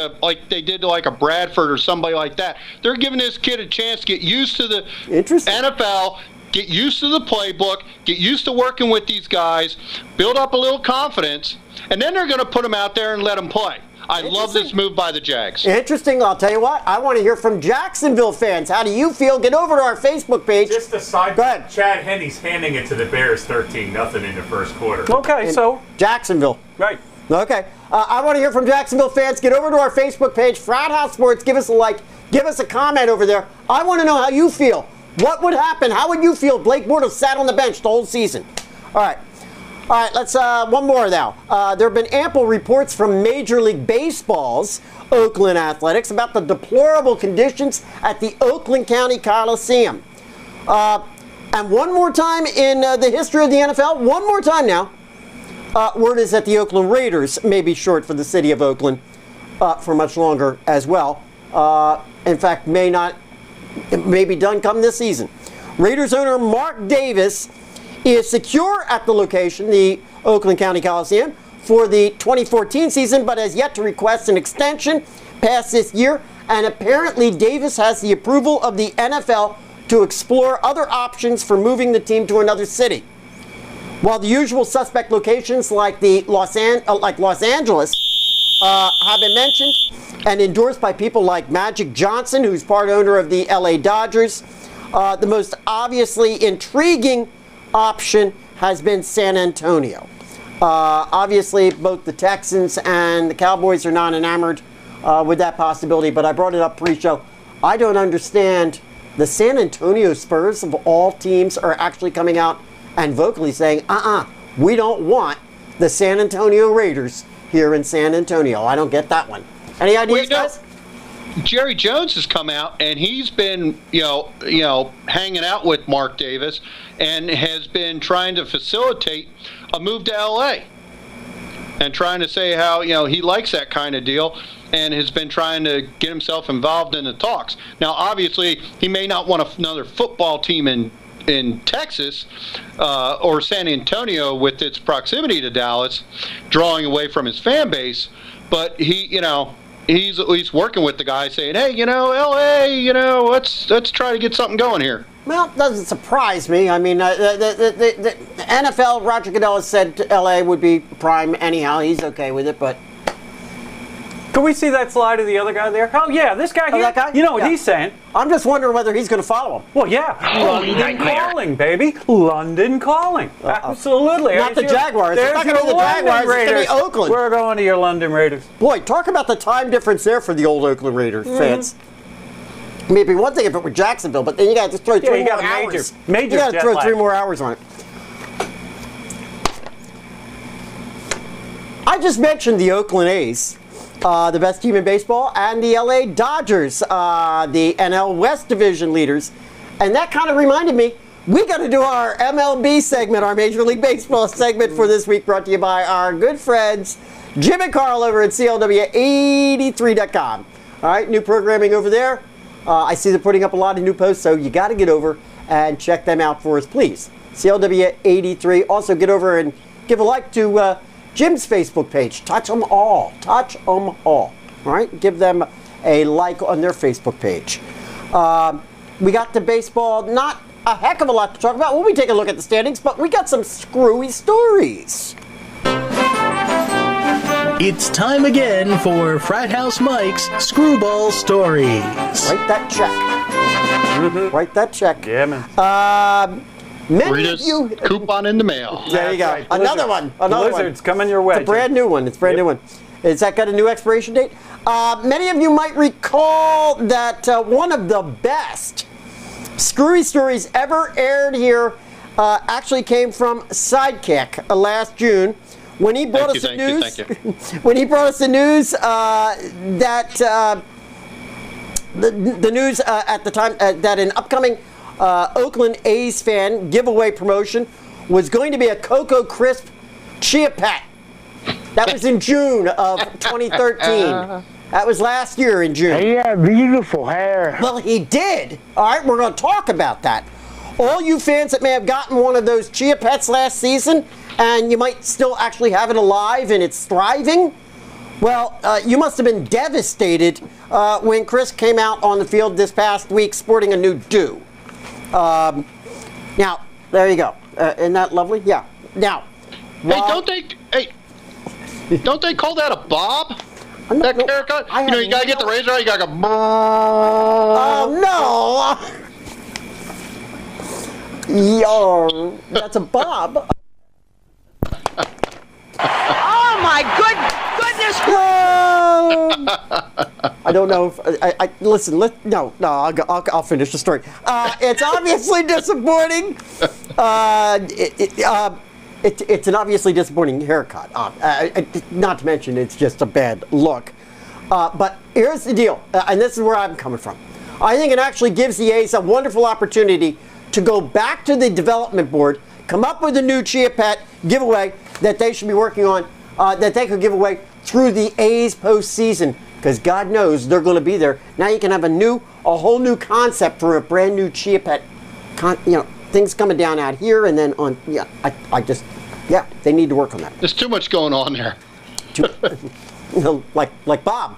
they did to like a Bradford or somebody like that. They're giving this kid a chance to get used to the NFL, get used to the playbook, get used to working with these guys, build up a little confidence, and then they're going to put him out there and let him play. I love this move by the Jags. Interesting. I'll tell you what. I want to hear from Jacksonville fans. How do you feel? Get over to our Facebook page. Just a side. Go ahead. Chad Henne's handing it to the Bears 13-0 in the first quarter. Okay, so Jacksonville. right. Okay. I want to hear from Jacksonville fans. Get over to our Facebook page, Frat House Sports. Give us a like. Give us a comment over there. I want to know how you feel. What would happen? How would you feel if Blake Bortles sat on the bench the whole season? All right. All right, let's one more now. There have been ample reports from Major League Baseball's Oakland Athletics about the deplorable conditions at the Oakland County Coliseum. And one more time in the history of the NFL, one more time now, word is that the Oakland Raiders may be short for the city of Oakland for much longer as well. In fact, may be done come this season. Raiders owner Mark Davis is secure at the location, the Oakland County Coliseum, for the 2014 season, but has yet to request an extension past this year. And apparently Davis has the approval of the NFL to explore other options for moving the team to another city. While the usual suspect locations like Los Angeles have been mentioned and endorsed by people like Magic Johnson, who's part owner of the LA Dodgers, the most obviously intriguing option has been San Antonio. Obviously, both the Texans and the Cowboys are not enamored with that possibility, but I brought it up pre-show. I don't understand. The San Antonio Spurs, of all teams, are actually coming out and vocally saying, we don't want the San Antonio Raiders here in San Antonio. I don't get that one. Any ideas, guys? Jerry Jones has come out and he's been, hanging out with Mark Davis and has been trying to facilitate a move to LA and trying to say how, he likes that kind of deal and has been trying to get himself involved in the talks. Now, obviously, he may not want another football team in Texas or San Antonio with its proximity to Dallas, drawing away from his fan base, but he's at least working with the guy saying, hey, LA, let's try to get something going here. Well, it doesn't surprise me. I mean, the NFL, Roger Goodell has said LA would be prime anyhow. He's okay with it, but... Can we see that slide of the other guy there? Oh, yeah, this guy here. that guy? You know what he's saying. I'm just wondering whether he's going to follow him. Well, yeah. London calling, baby. London calling. Absolutely. Not the Jaguars. It's not going to be the Jaguars. It's going to be Oakland. We're going to your London Raiders. Boy, talk about the time difference there for the old Oakland Raiders fans. Maybe one thing if it were Jacksonville, but then you got to throw 3 more hours. Major you got to throw 3 more hours on it. I just mentioned the Oakland A's. The best team in baseball, and the LA Dodgers, the NL West Division leaders. And that kind of reminded me, we got to do our MLB segment, our Major League Baseball segment for this week, brought to you by our good friends, Jim and Carl over at CLW83.com. All right, new programming over there. I see they're putting up a lot of new posts, so you got to get over and check them out for us, please. CLW83. Also, get over and give a like to Jim's Facebook page. Touch them all. Touch them all. All right? Give them a like on their Facebook page. We got the baseball. Not a heck of a lot to talk about. We'll be taking a look at the standings, but we got some screwy stories. It's time again for Frat House Mike's Screwball Stories. Write that check. Write that check. Yeah, man. Many Rita's of you. coupon in the mail. There you go. Right, Another one. Another Blizzard's one. coming your way. It's a brand new one. It's a brand new one. Has that got a new expiration date? Many of you might recall that one of the best screwy stories ever aired here actually came from Sidekick last June when he brought us the news. When he brought us the news that the news at the time that an upcoming Oakland A's fan giveaway promotion was going to be a Coco Crisp Chia Pet. That was in June of 2013. That was last year in June. He had beautiful hair. Well, he did. All right, we're going to talk about that. All you fans that may have gotten one of those Chia Pets last season, and you might still actually have it alive and it's thriving, well, you must have been devastated when Chris came out on the field this past week sporting a new do. Now, there you go. Isn't that lovely? Yeah. Now, don't they call that a bob? That haircut? You gotta get the razor out, you gotta go. Oh no! Yo, that's a bob. Oh my goodness! I don't know if listen. I'll finish the story. It's obviously disappointing. It's an obviously disappointing haircut. Not to mention, it's just a bad look. But here's the deal, and this is where I'm coming from. I think it actually gives the A's a wonderful opportunity to go back to the development board, come up with a new Chia Pet giveaway that they should be working on, that they could give away through the A's postseason, because God knows they're going to be there. Now you can have a whole new concept for a brand new Chia Pet. Things coming down out here and then on. Yeah, they need to work on that. There's too much going on there. Like Bob.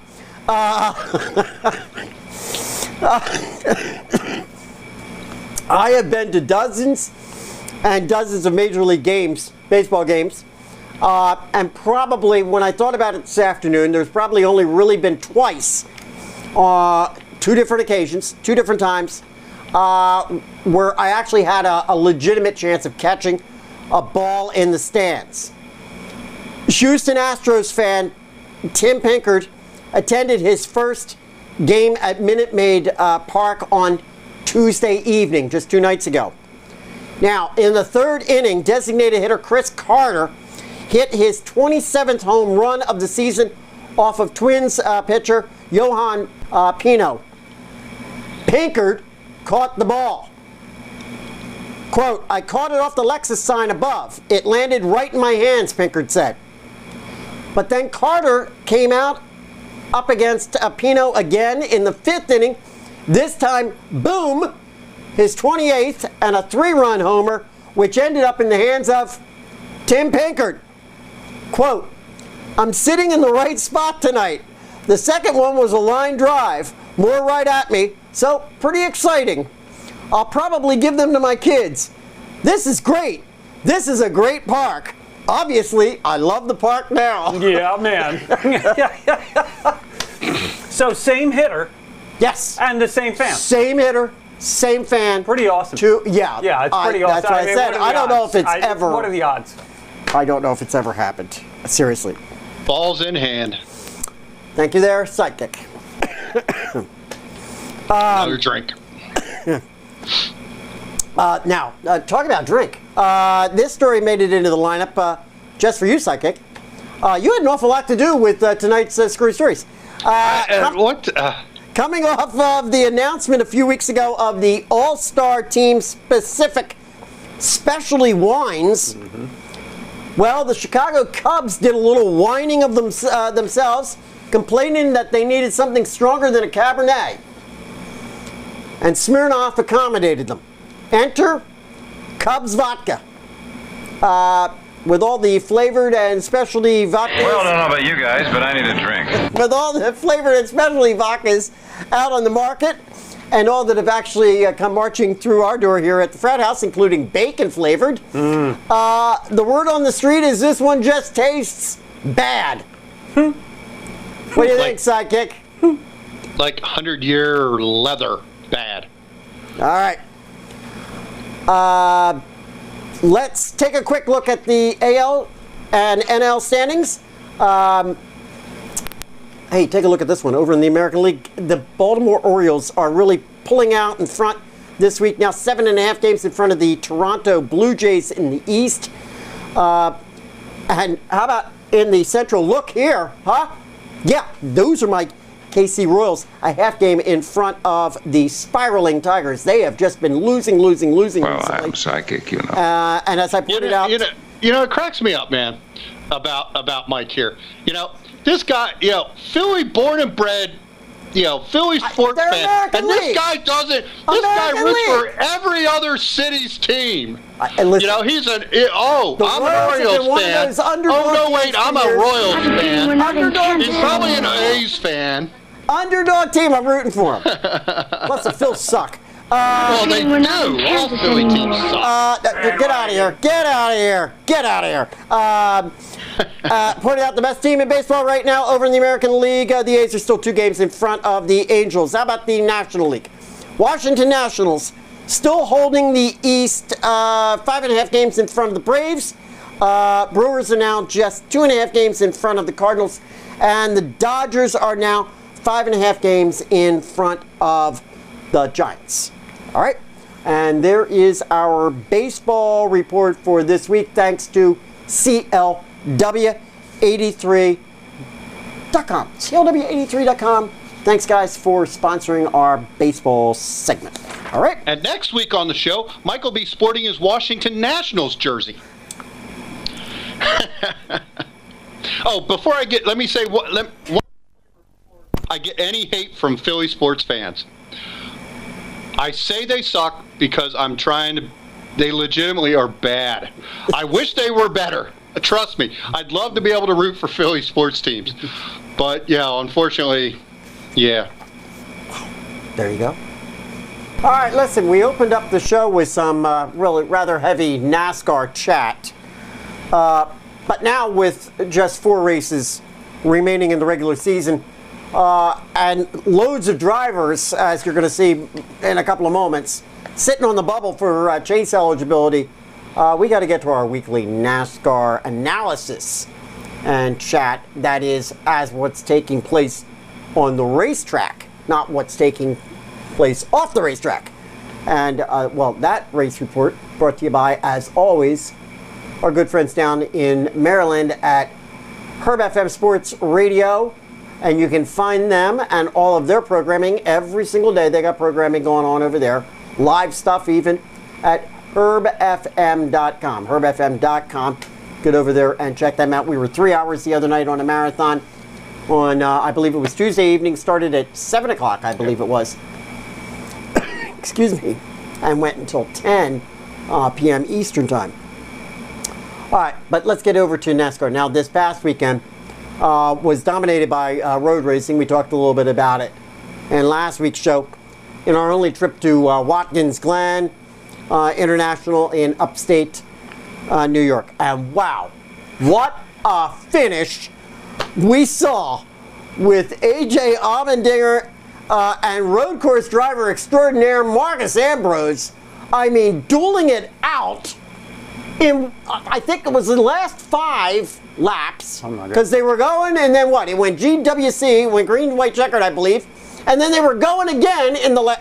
I have been to dozens and dozens of Major League games, baseball games, and probably when I thought about it this afternoon, there's probably only really been twice, 2 different occasions, 2 different times, where I actually had a legitimate chance of catching a ball in the stands. Houston Astros fan Tim Pinkard attended his first game at Minute Maid Park on Tuesday evening, just 2 nights ago. Now, in the 3rd inning, designated hitter Chris Carter hit his 27th home run of the season off of Twins pitcher Johan Pino. Pinkard caught the ball. Quote, "I caught it off the Lexus sign above. It landed right in my hands," Pinkard said. But then Carter came out up against Pino again in the 5th inning. This time, boom, his 28th and a 3-run homer, which ended up in the hands of Tim Pinkard. Quote, "I'm sitting in the right spot tonight. The second one was a line drive, more right at me, so pretty exciting. I'll probably give them to my kids. This is great. This is a great park. Obviously, I love the park now." Yeah, man. So same hitter. Yes. And the same fan. Same hitter, same fan. Pretty awesome. Yeah, it's pretty awesome. That's what I said. I don't know if it's ever. What are the odds? I don't know if it's ever happened. Seriously. Balls in hand. Thank you there, Sidekick. Another drink. Now, talking about drink. This story made it into the lineup just for you, Sidekick. You had an awful lot to do with tonight's Screwy Stories. Coming off of the announcement a few weeks ago of the All-Star Team specific specialty wines, well, the Chicago Cubs did a little whining of themselves, complaining that they needed something stronger than a Cabernet. And Smirnoff accommodated them. Enter Cubs vodka. With all the flavored and specialty vodkas. Well, I don't know about you guys, but I need a drink. With all the flavored and specialty vodkas out on the market, and all that have actually come marching through our door here at the Frat House, including bacon flavored. The word on the street is this one just tastes bad. What do you think, Sidekick? Like 100-year leather. Bad. All right. Let's take a quick look at the AL and NL standings. Hey, take a look at this one. Over in the American League, the Baltimore Orioles are really pulling out in front this week. Now 7.5 games in front of the Toronto Blue Jays in the East. And how about in the Central? Look here, huh? Yeah, those are my KC Royals, a half game in front of the spiraling Tigers. They have just been losing Well, recently. I'm psychic, you know. And as I pointed out... it cracks me up, man, about Mike here. This guy, Philly born and bred, Philly sports fan. American And this League. guy doesn't, American roots League. for every other city's team. And listen, He's I'm an Royals have been Orioles one of fan. those underdog Oh, no, wait, teams I'm for a years. Royals fan. Underdog He's team. probably an A's fan. Underdog team, I'm rooting for them. Plus the Phils suck. Well, they do. All Philly teams suck. Get out of here. Get out of here. Get out of here. Pointing out the best team in baseball right now over in the American League. The A's are still 2 games in front of the Angels. How about the National League? Washington Nationals still holding the East, 5.5 games in front of the Braves. Brewers are now just 2.5 games in front of the Cardinals. And the Dodgers are now 5.5 games in front of the Giants. All right. And there is our baseball report for this week, thanks to CLW83.com. CLW83.com. Thanks, guys, for sponsoring our baseball segment. All right. And next week on the show, Mike will be sporting his Washington Nationals jersey. Before I let me say what I get any hate from Philly sports fans. I say they suck because I'm trying to. They legitimately are bad. I wish they were better. Trust me. I'd love to be able to root for Philly sports teams. But, unfortunately, yeah. There you go. All right, listen, we opened up the show with some really rather heavy NASCAR chat. But now with just 4 races remaining in the regular season, and loads of drivers, as you're going to see in a couple of moments, sitting on the bubble for chase eligibility, we got to get to our weekly NASCAR analysis and chat. That is, as what's taking place on the racetrack, not what's taking place off the racetrack. And, that race report brought to you by, as always, our good friends down in Maryland at Herb FM Sports Radio. And you can find them and all of their programming every single day. They got programming going on over there. Live stuff even at herbfm.com. Herbfm.com. Get over there and check them out. We were 3 hours the other night on a marathon on, I believe it was Tuesday evening. Started at 7 o'clock, I believe it was. Excuse me. And went until 10 p.m. Eastern time. All right, but let's get over to NASCAR. Now, this past weekend was dominated by road racing. We talked a little bit about it in last week's show. In our only trip to Watkins Glen International in upstate New York. And wow, what a finish we saw with A.J. Allmendinger and road course driver extraordinaire Marcus Ambrose. I mean, dueling it out in, I think it was the last 5 laps, because they were going, and then what? It went GWC, went green, white, checkered, I believe, and then they were going again in the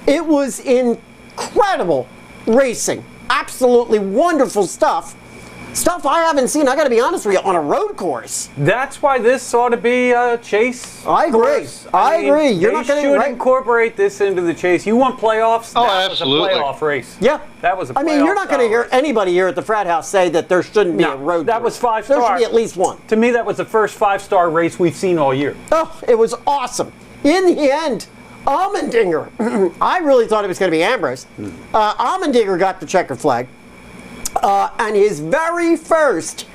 It was incredible racing. Absolutely wonderful stuff. Stuff I haven't seen, I got to be honest with you, on a road course. That's why this ought to be a chase. I agree. Course. I agree. You're They not going should to incorporate this into the chase. You want playoffs? Oh, that absolutely. was a playoff race. Yeah. That was a playoff. I mean, you're not going to hear race. anybody here at the Frat House say that there shouldn't be a road that course. was 5 There stars. should be at least one. To me, that was the first 5-star race we've seen all year. Oh, it was awesome. In the end, Allmendinger, I really thought it was going to be Ambrose. Allmendinger got the checkered flag. And his very first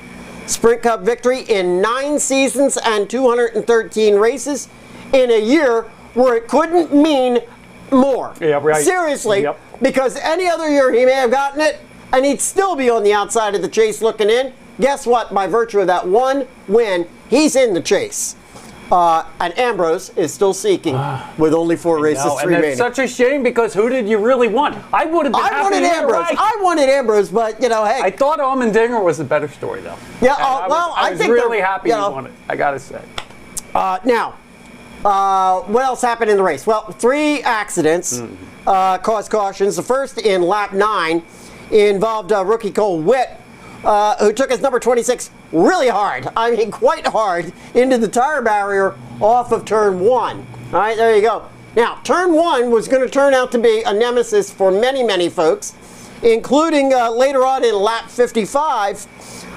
Sprint Cup victory in 9 seasons and 213 races in a year where it couldn't mean more. Yeah, right. Seriously, Yep. because any other year he may have gotten it and he'd still be on the outside of the chase looking in. Guess what? By virtue of that one win, He's in the chase. And Ambrose is still seeking with only 4 races remaining. It's such a shame because who did you really want? I would have been happy. I wanted Ambrose. Right. I wanted Ambrose, but hey. I thought Allmendinger was the better story, though. Yeah. I was think really happy he won it. I gotta say. Now, what else happened in the race? Well, 3 accidents caused cautions. The first in lap 9 involved rookie Cole Witt, who took his number 26 really hard. I mean, quite hard into the tire barrier off of turn 1. All right, there you go. Now, turn 1 was going to turn out to be a nemesis for many, many folks, including later on in lap 55,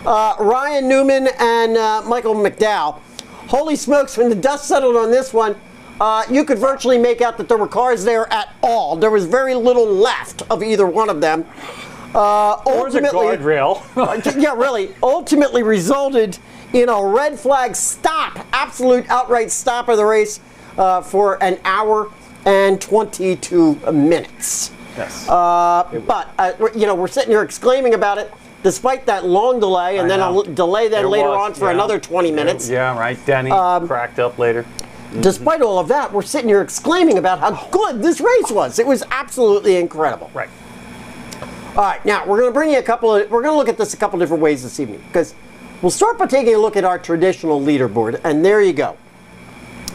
Ryan Newman and Michael McDowell. Holy smokes, when the dust settled on this one, you could virtually make out that there were cars there at all. There was very little left of either one of them. Or the guardrail. Yeah, really. Ultimately resulted in a red flag stop, absolute outright stop of the race for an hour and 22 minutes. Yes. But we're sitting here exclaiming about it, despite that long delay, and then a delay later on for another 20 minutes. Yeah, right. Denny cracked up later. Despite all of that, we're sitting here exclaiming about how good this race was. It was absolutely incredible. Right. All right, now we're going to bring you we're going to look at this a couple different ways this evening, because we'll start by taking a look at our traditional leaderboard, and there you go.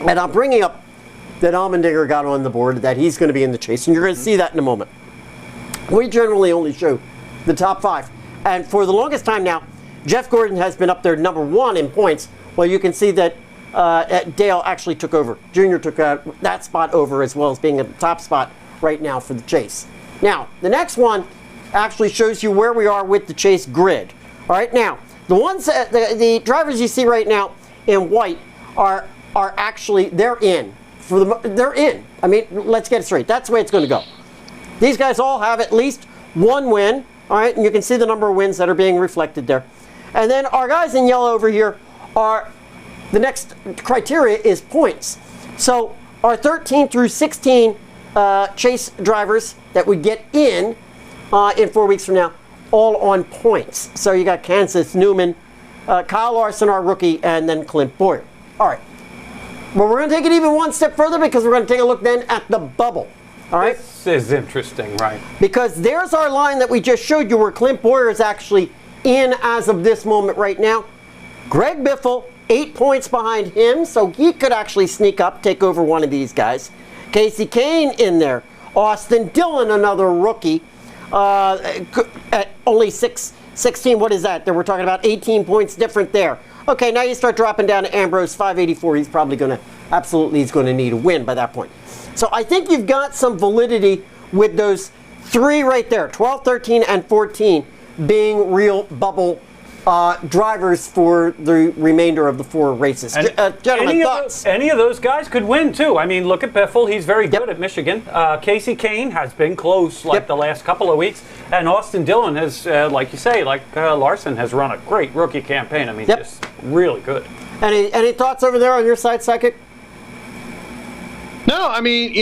And I'm bringing up that Allmendinger got on the board, that he's going to be in the chase, and you're going to see that in a moment. We generally only show the top 5, and for the longest time now, Jeff Gordon has been up there number 1 in points. Well, you can see that Dale actually took over. Junior took that spot over, as well as being at the top spot right now for the chase. Now, the next one actually shows you where we are with the chase grid. All right, now the ones the drivers you see right now in white are actually they're in. I mean, let's get it straight. That's the way it's going to go. These guys all have at least 1 win. All right, and you can see the number of wins that are being reflected there. And then our guys in yellow over here are the next criteria is points. So our 13 through 16 chase drivers that would get in 4 weeks from now, all on points. So you got Kansas, Newman, Kyle Larson, our rookie, and then Clint Boyer. All right. Well, we're going to take it even one step further, because we're going to take a look then at the bubble. All right. This is interesting, right? Because there's our line that we just showed you, where Clint Boyer is actually in as of this moment right now. Greg Biffle, 8 points behind him, so he could actually sneak up, take over one of these guys. Casey Kane in there. Austin Dillon, another rookie. At only 16, what is that? We're talking about 18 points different there. Okay, now you start dropping down to Ambrose, 584. He's probably going to need a win by that point. So I think you've got some validity with those 3 right there, 12, 13, and 14 being real bubble drivers for the remainder of the 4 races. Gentlemen, thoughts? Any of those guys could win, too. I mean, look at Biffle. He's very good at Michigan. Casey Kane has been close the last couple of weeks. And Austin Dillon has, like you say, Larson has run a great rookie campaign. I mean, just really good. Any thoughts over there on your side, Psychic? No, I mean,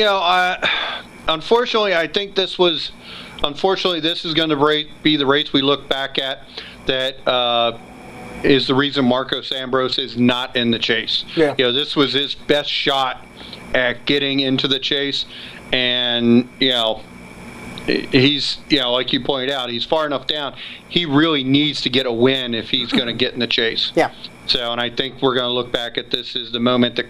unfortunately, I think this is going to be the race we look back at that is the reason Marcos Ambrose is not in the chase. Yeah. This was his best shot at getting into the chase, and he's like you pointed out, he's far enough down. He really needs to get a win if he's going to get in the chase. Yeah. So, and I think we're going to look back at this as the moment that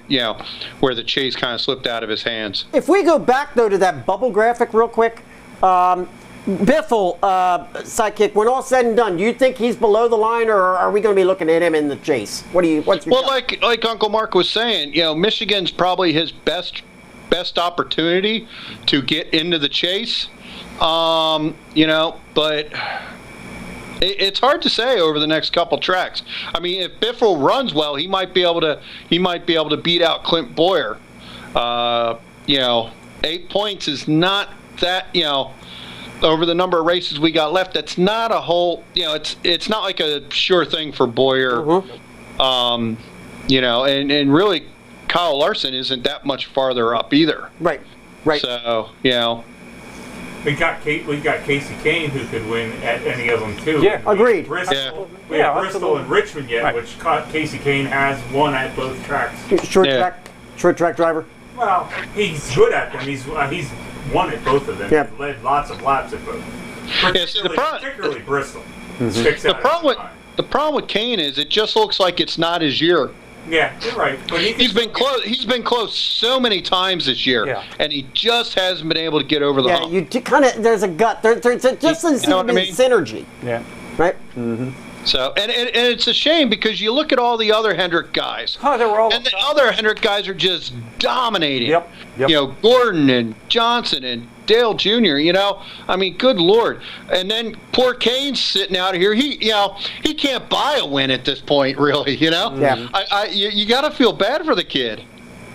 where the chase kind of slipped out of his hands. If we go back though to that bubble graphic real quick, Biffle, Sidekick, when all said and done, do you think he's below the line, or are we going to be looking at him in the chase? What's your thought? like Uncle Mark was saying, Michigan's probably his best opportunity to get into the chase. But it's hard to say over the next couple tracks. I mean, if Biffle runs well, he might be able to beat out Clint Boyer. 8 points is not that, over the number of races we got left, that's not a whole, it's not like a sure thing for Boyer. Mm-hmm. And really Kyle Larson isn't that much farther up either. Right. So, We got Casey Kane, who could win at any of them too. Yeah. Agreed. Bristol, we have Bristol and Richmond yet, Right. which Casey Kane has won at both tracks. Short track driver. Well, he's good at them. He's won at both of them. Yep. He's led lots of laps at both. Particularly Bristol. Sticks out every time. The problem with Kane is it just looks like it's not his year. Yeah, you're right. But He's been close. He's been close so many times this year, and he just hasn't been able to get over the hump. Yeah, you kind of. There's a gut. There just doesn't seem to be synergy. Yeah. Right. So, and it's a shame because you look at all the other Hendrick guys. Oh, they were all. And the other Hendrick guys are just dominating. Yep. You know, Gordon and Johnson and Dale Jr., you know, I mean, good Lord. And then poor Kane's sitting out here. He can't buy a win at this point, really, you know? Yeah. You got to feel bad for the kid.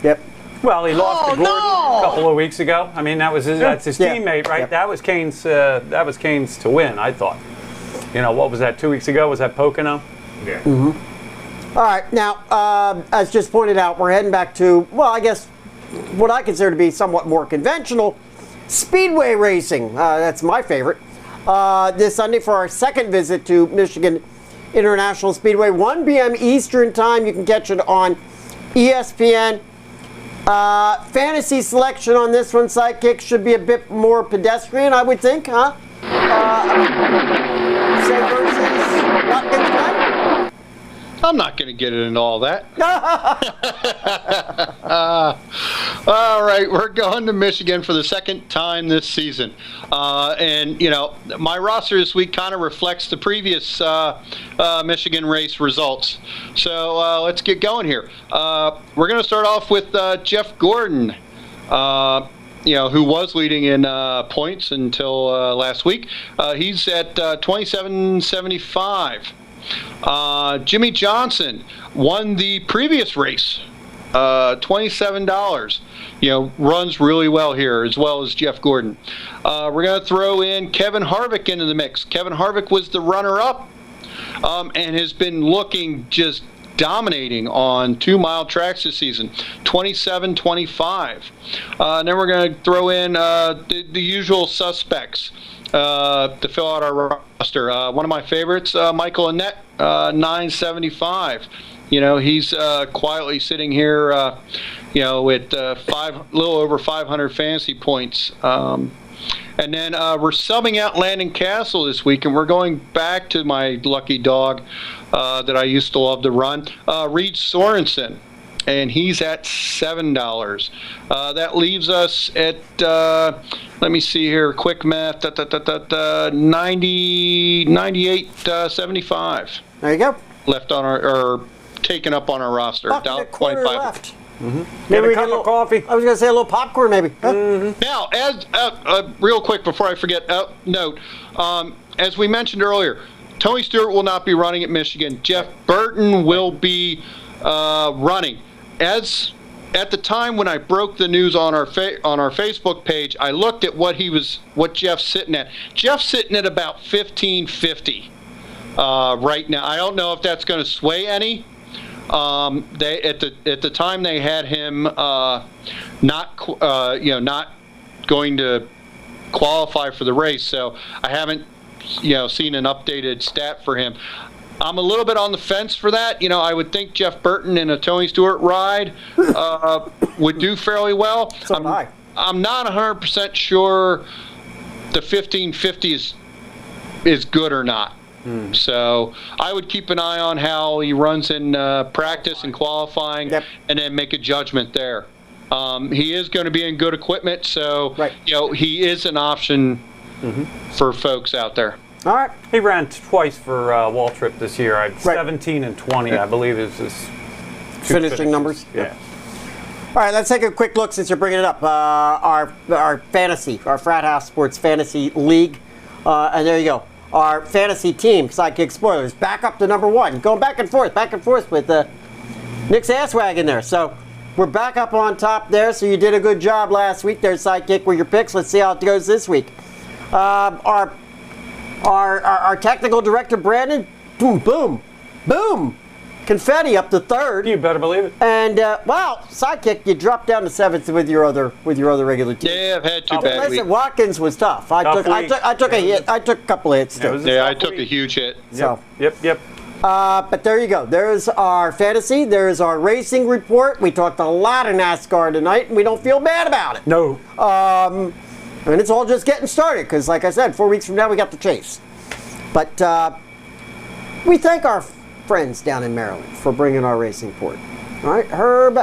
Yep. Well, he lost to Gordon a couple of weeks ago. I mean, that's his teammate, right? Yep. That was Kane's to win, I thought. You know, what was that, 2 weeks ago? Was that Pocono? Yeah. All right. Now, as just pointed out, we're heading back to, well, I guess what I consider to be somewhat more conventional speedway racing. That's my favorite. This Sunday for our second visit to Michigan International Speedway, 1 p.m. Eastern Time. You can catch it on ESPN. Fantasy selection on this one, Sidekick, should be a bit more pedestrian, I would think, huh? Say versus Watkins Glen? I'm not going to get into all that. All right, we're going to Michigan for the second time this season. And, you know, my roster this week kind of reflects the previous Michigan race results. So let's get going here. We're going to start off with Jeff Gordon. You know, who was leading in points until last week. He's at 27.75. Jimmy Johnson won the previous race, $27. You know, runs really well here, as well as Jeff Gordon. We're going to throw in Kevin Harvick into the mix. Kevin Harvick was the runner-up and has been looking just dominating on 2-mile tracks this season, 27.25. And then we're going to throw in the usual suspects to fill out our roster. One of my favorites, Michael Annett, 9.75. You know, he's quietly sitting here, you know, with little over 500 fantasy points. And then we're subbing out Landon Castle this week, and we're going back to my lucky dog that I used to love to run, Reed Sorensen, and he's at $7. That leaves us at, let me see here, quick math, 98.75. There you go. Left on or taken up on our roster. About a quarter $1.25 left. Get we a cup of coffee. I was going to say a little popcorn, maybe. Huh? Now, as real quick before I forget, note, as we mentioned earlier, Tony Stewart will not be running at Michigan. Jeff Burton will be running. As at the time when I broke the news on our Facebook page, I looked at what Jeff's sitting at. Jeff's sitting at about 1550 right now. I don't know if that's going to sway any. They at the time they had him not going to qualify for the race, so I haven't seen an updated stat for him. I'm a little bit on the fence for that. You know, I would think Jeff Burton in a Tony Stewart ride would do fairly well. So am I. I'm not 100% sure the 1550 is good or not. So I would keep an eye on how he runs in practice and qualifying, and then make a judgment there. He is going to be in good equipment, so he is an option for folks out there. All right. He ran twice for Waltrip this year. 17 and 20, I believe, is his finishing numbers. Yeah. All right, let's take a quick look since you're bringing it up. Our fantasy, our Frat House Sports Fantasy League, and there you go. Our fantasy team, Sidekick Spoilers, back up to number 1. Going back and forth with Nick's Asswagon there. So we're back up on top there. So you did a good job last week there, Sidekick, with your picks. Let's see how it goes this week. Our confetti up to third. You better believe it. And sidekick, you dropped down to seventh with your other regular team. Yeah, I've had two bad weeks. Watkins was tough. I took a hit. I took a couple of hits too. Yeah, I took a huge hit. So. Yep. But there you go. There's our fantasy. There's our racing report. We talked a lot of NASCAR tonight, and we don't feel bad about it. No. And it's all just getting started because, like I said, 4 weeks from now we got the chase. But we thank our friends down in Maryland for bringing our racing report. All right, Herb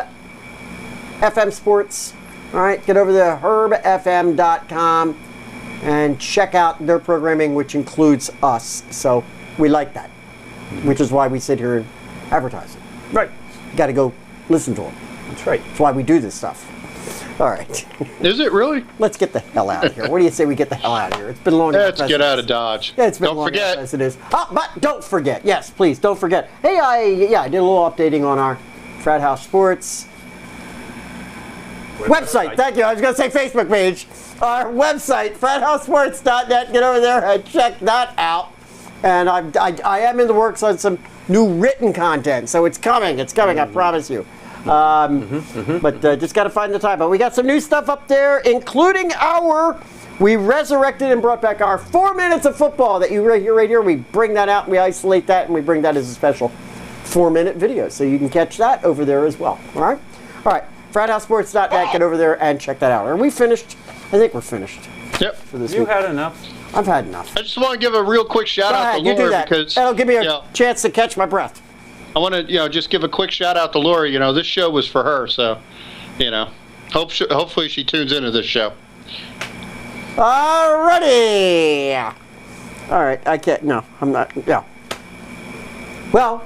FM Sports. All right, get over to herbfm.com and check out their programming, which includes us. So we like that, which is why we sit here and advertise it. Right. You got to go listen to them. That's right. That's why we do this stuff. All right. Is it really? Let's get the hell out of here. What do you say we get the hell out of here? It's been long enough. Let's get out of Dodge. Yeah, it's been Don't long forget. enough as it is. Oh, but don't forget. Yes, please, don't forget. Hey, I did a little updating on our Frat House Sports website. Thank you. I was going to say Facebook page. Our website, frathousesports.net. Get over there and check that out. And I am in the works on some new written content, so it's coming. It's coming, I promise you. But just got to find the time. But we got some new stuff up there, including we resurrected and brought back our 4 minutes of football that you hear right here. We bring that out, and we isolate that, and we bring that as a special 4-minute video. So you can catch that over there as well. All right? All right. FratHouseSports.net. Get over there and check that out. Are we finished? I think we're finished. Yep. For this You week. had enough. I've had enough. I just want to give a real quick shout Go out ahead, to you do Lori that. because That'll give me a chance to catch my breath. I want to just give a quick shout out to Lori. This show was for her, so hopefully she tunes into this show. Alrighty. All right, I can't. No, I'm not. Yeah. Well,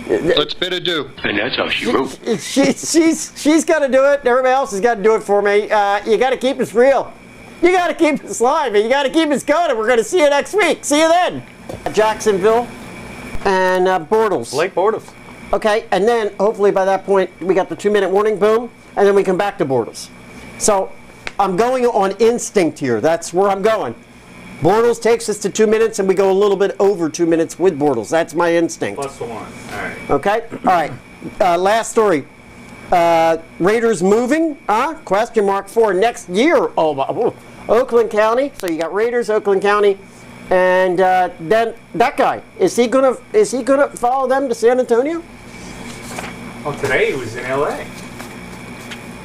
Let's bid adieu. And that's how she wrote. she's got to do it. Everybody else has got to do it for me. You got to keep us real. You got to keep us live, and you got to keep us going. And we're going to see you next week. See you then. Jacksonville and Bortles. Blake Bortles. Okay, and then hopefully by that point we got the 2-minute warning, boom, and then we come back to Bortles. So I'm going on instinct here. That's where I'm going. Bortles takes us to 2 minutes, and we go a little bit over 2 minutes with Bortles. That's my instinct. +1. All right. Okay? All right. Last story. Raiders moving? Question mark for next year. Oakland County. So you got Raiders, Oakland County, and then that guy. Is he gonna follow them to San Antonio? Well, today he was in LA.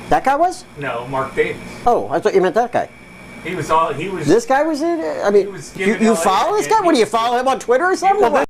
That guy was? No, Mark Davis. Oh, I thought you meant that guy. He was. This guy was in. I mean, was given you LA follow this guy? What do you follow him on Twitter or something?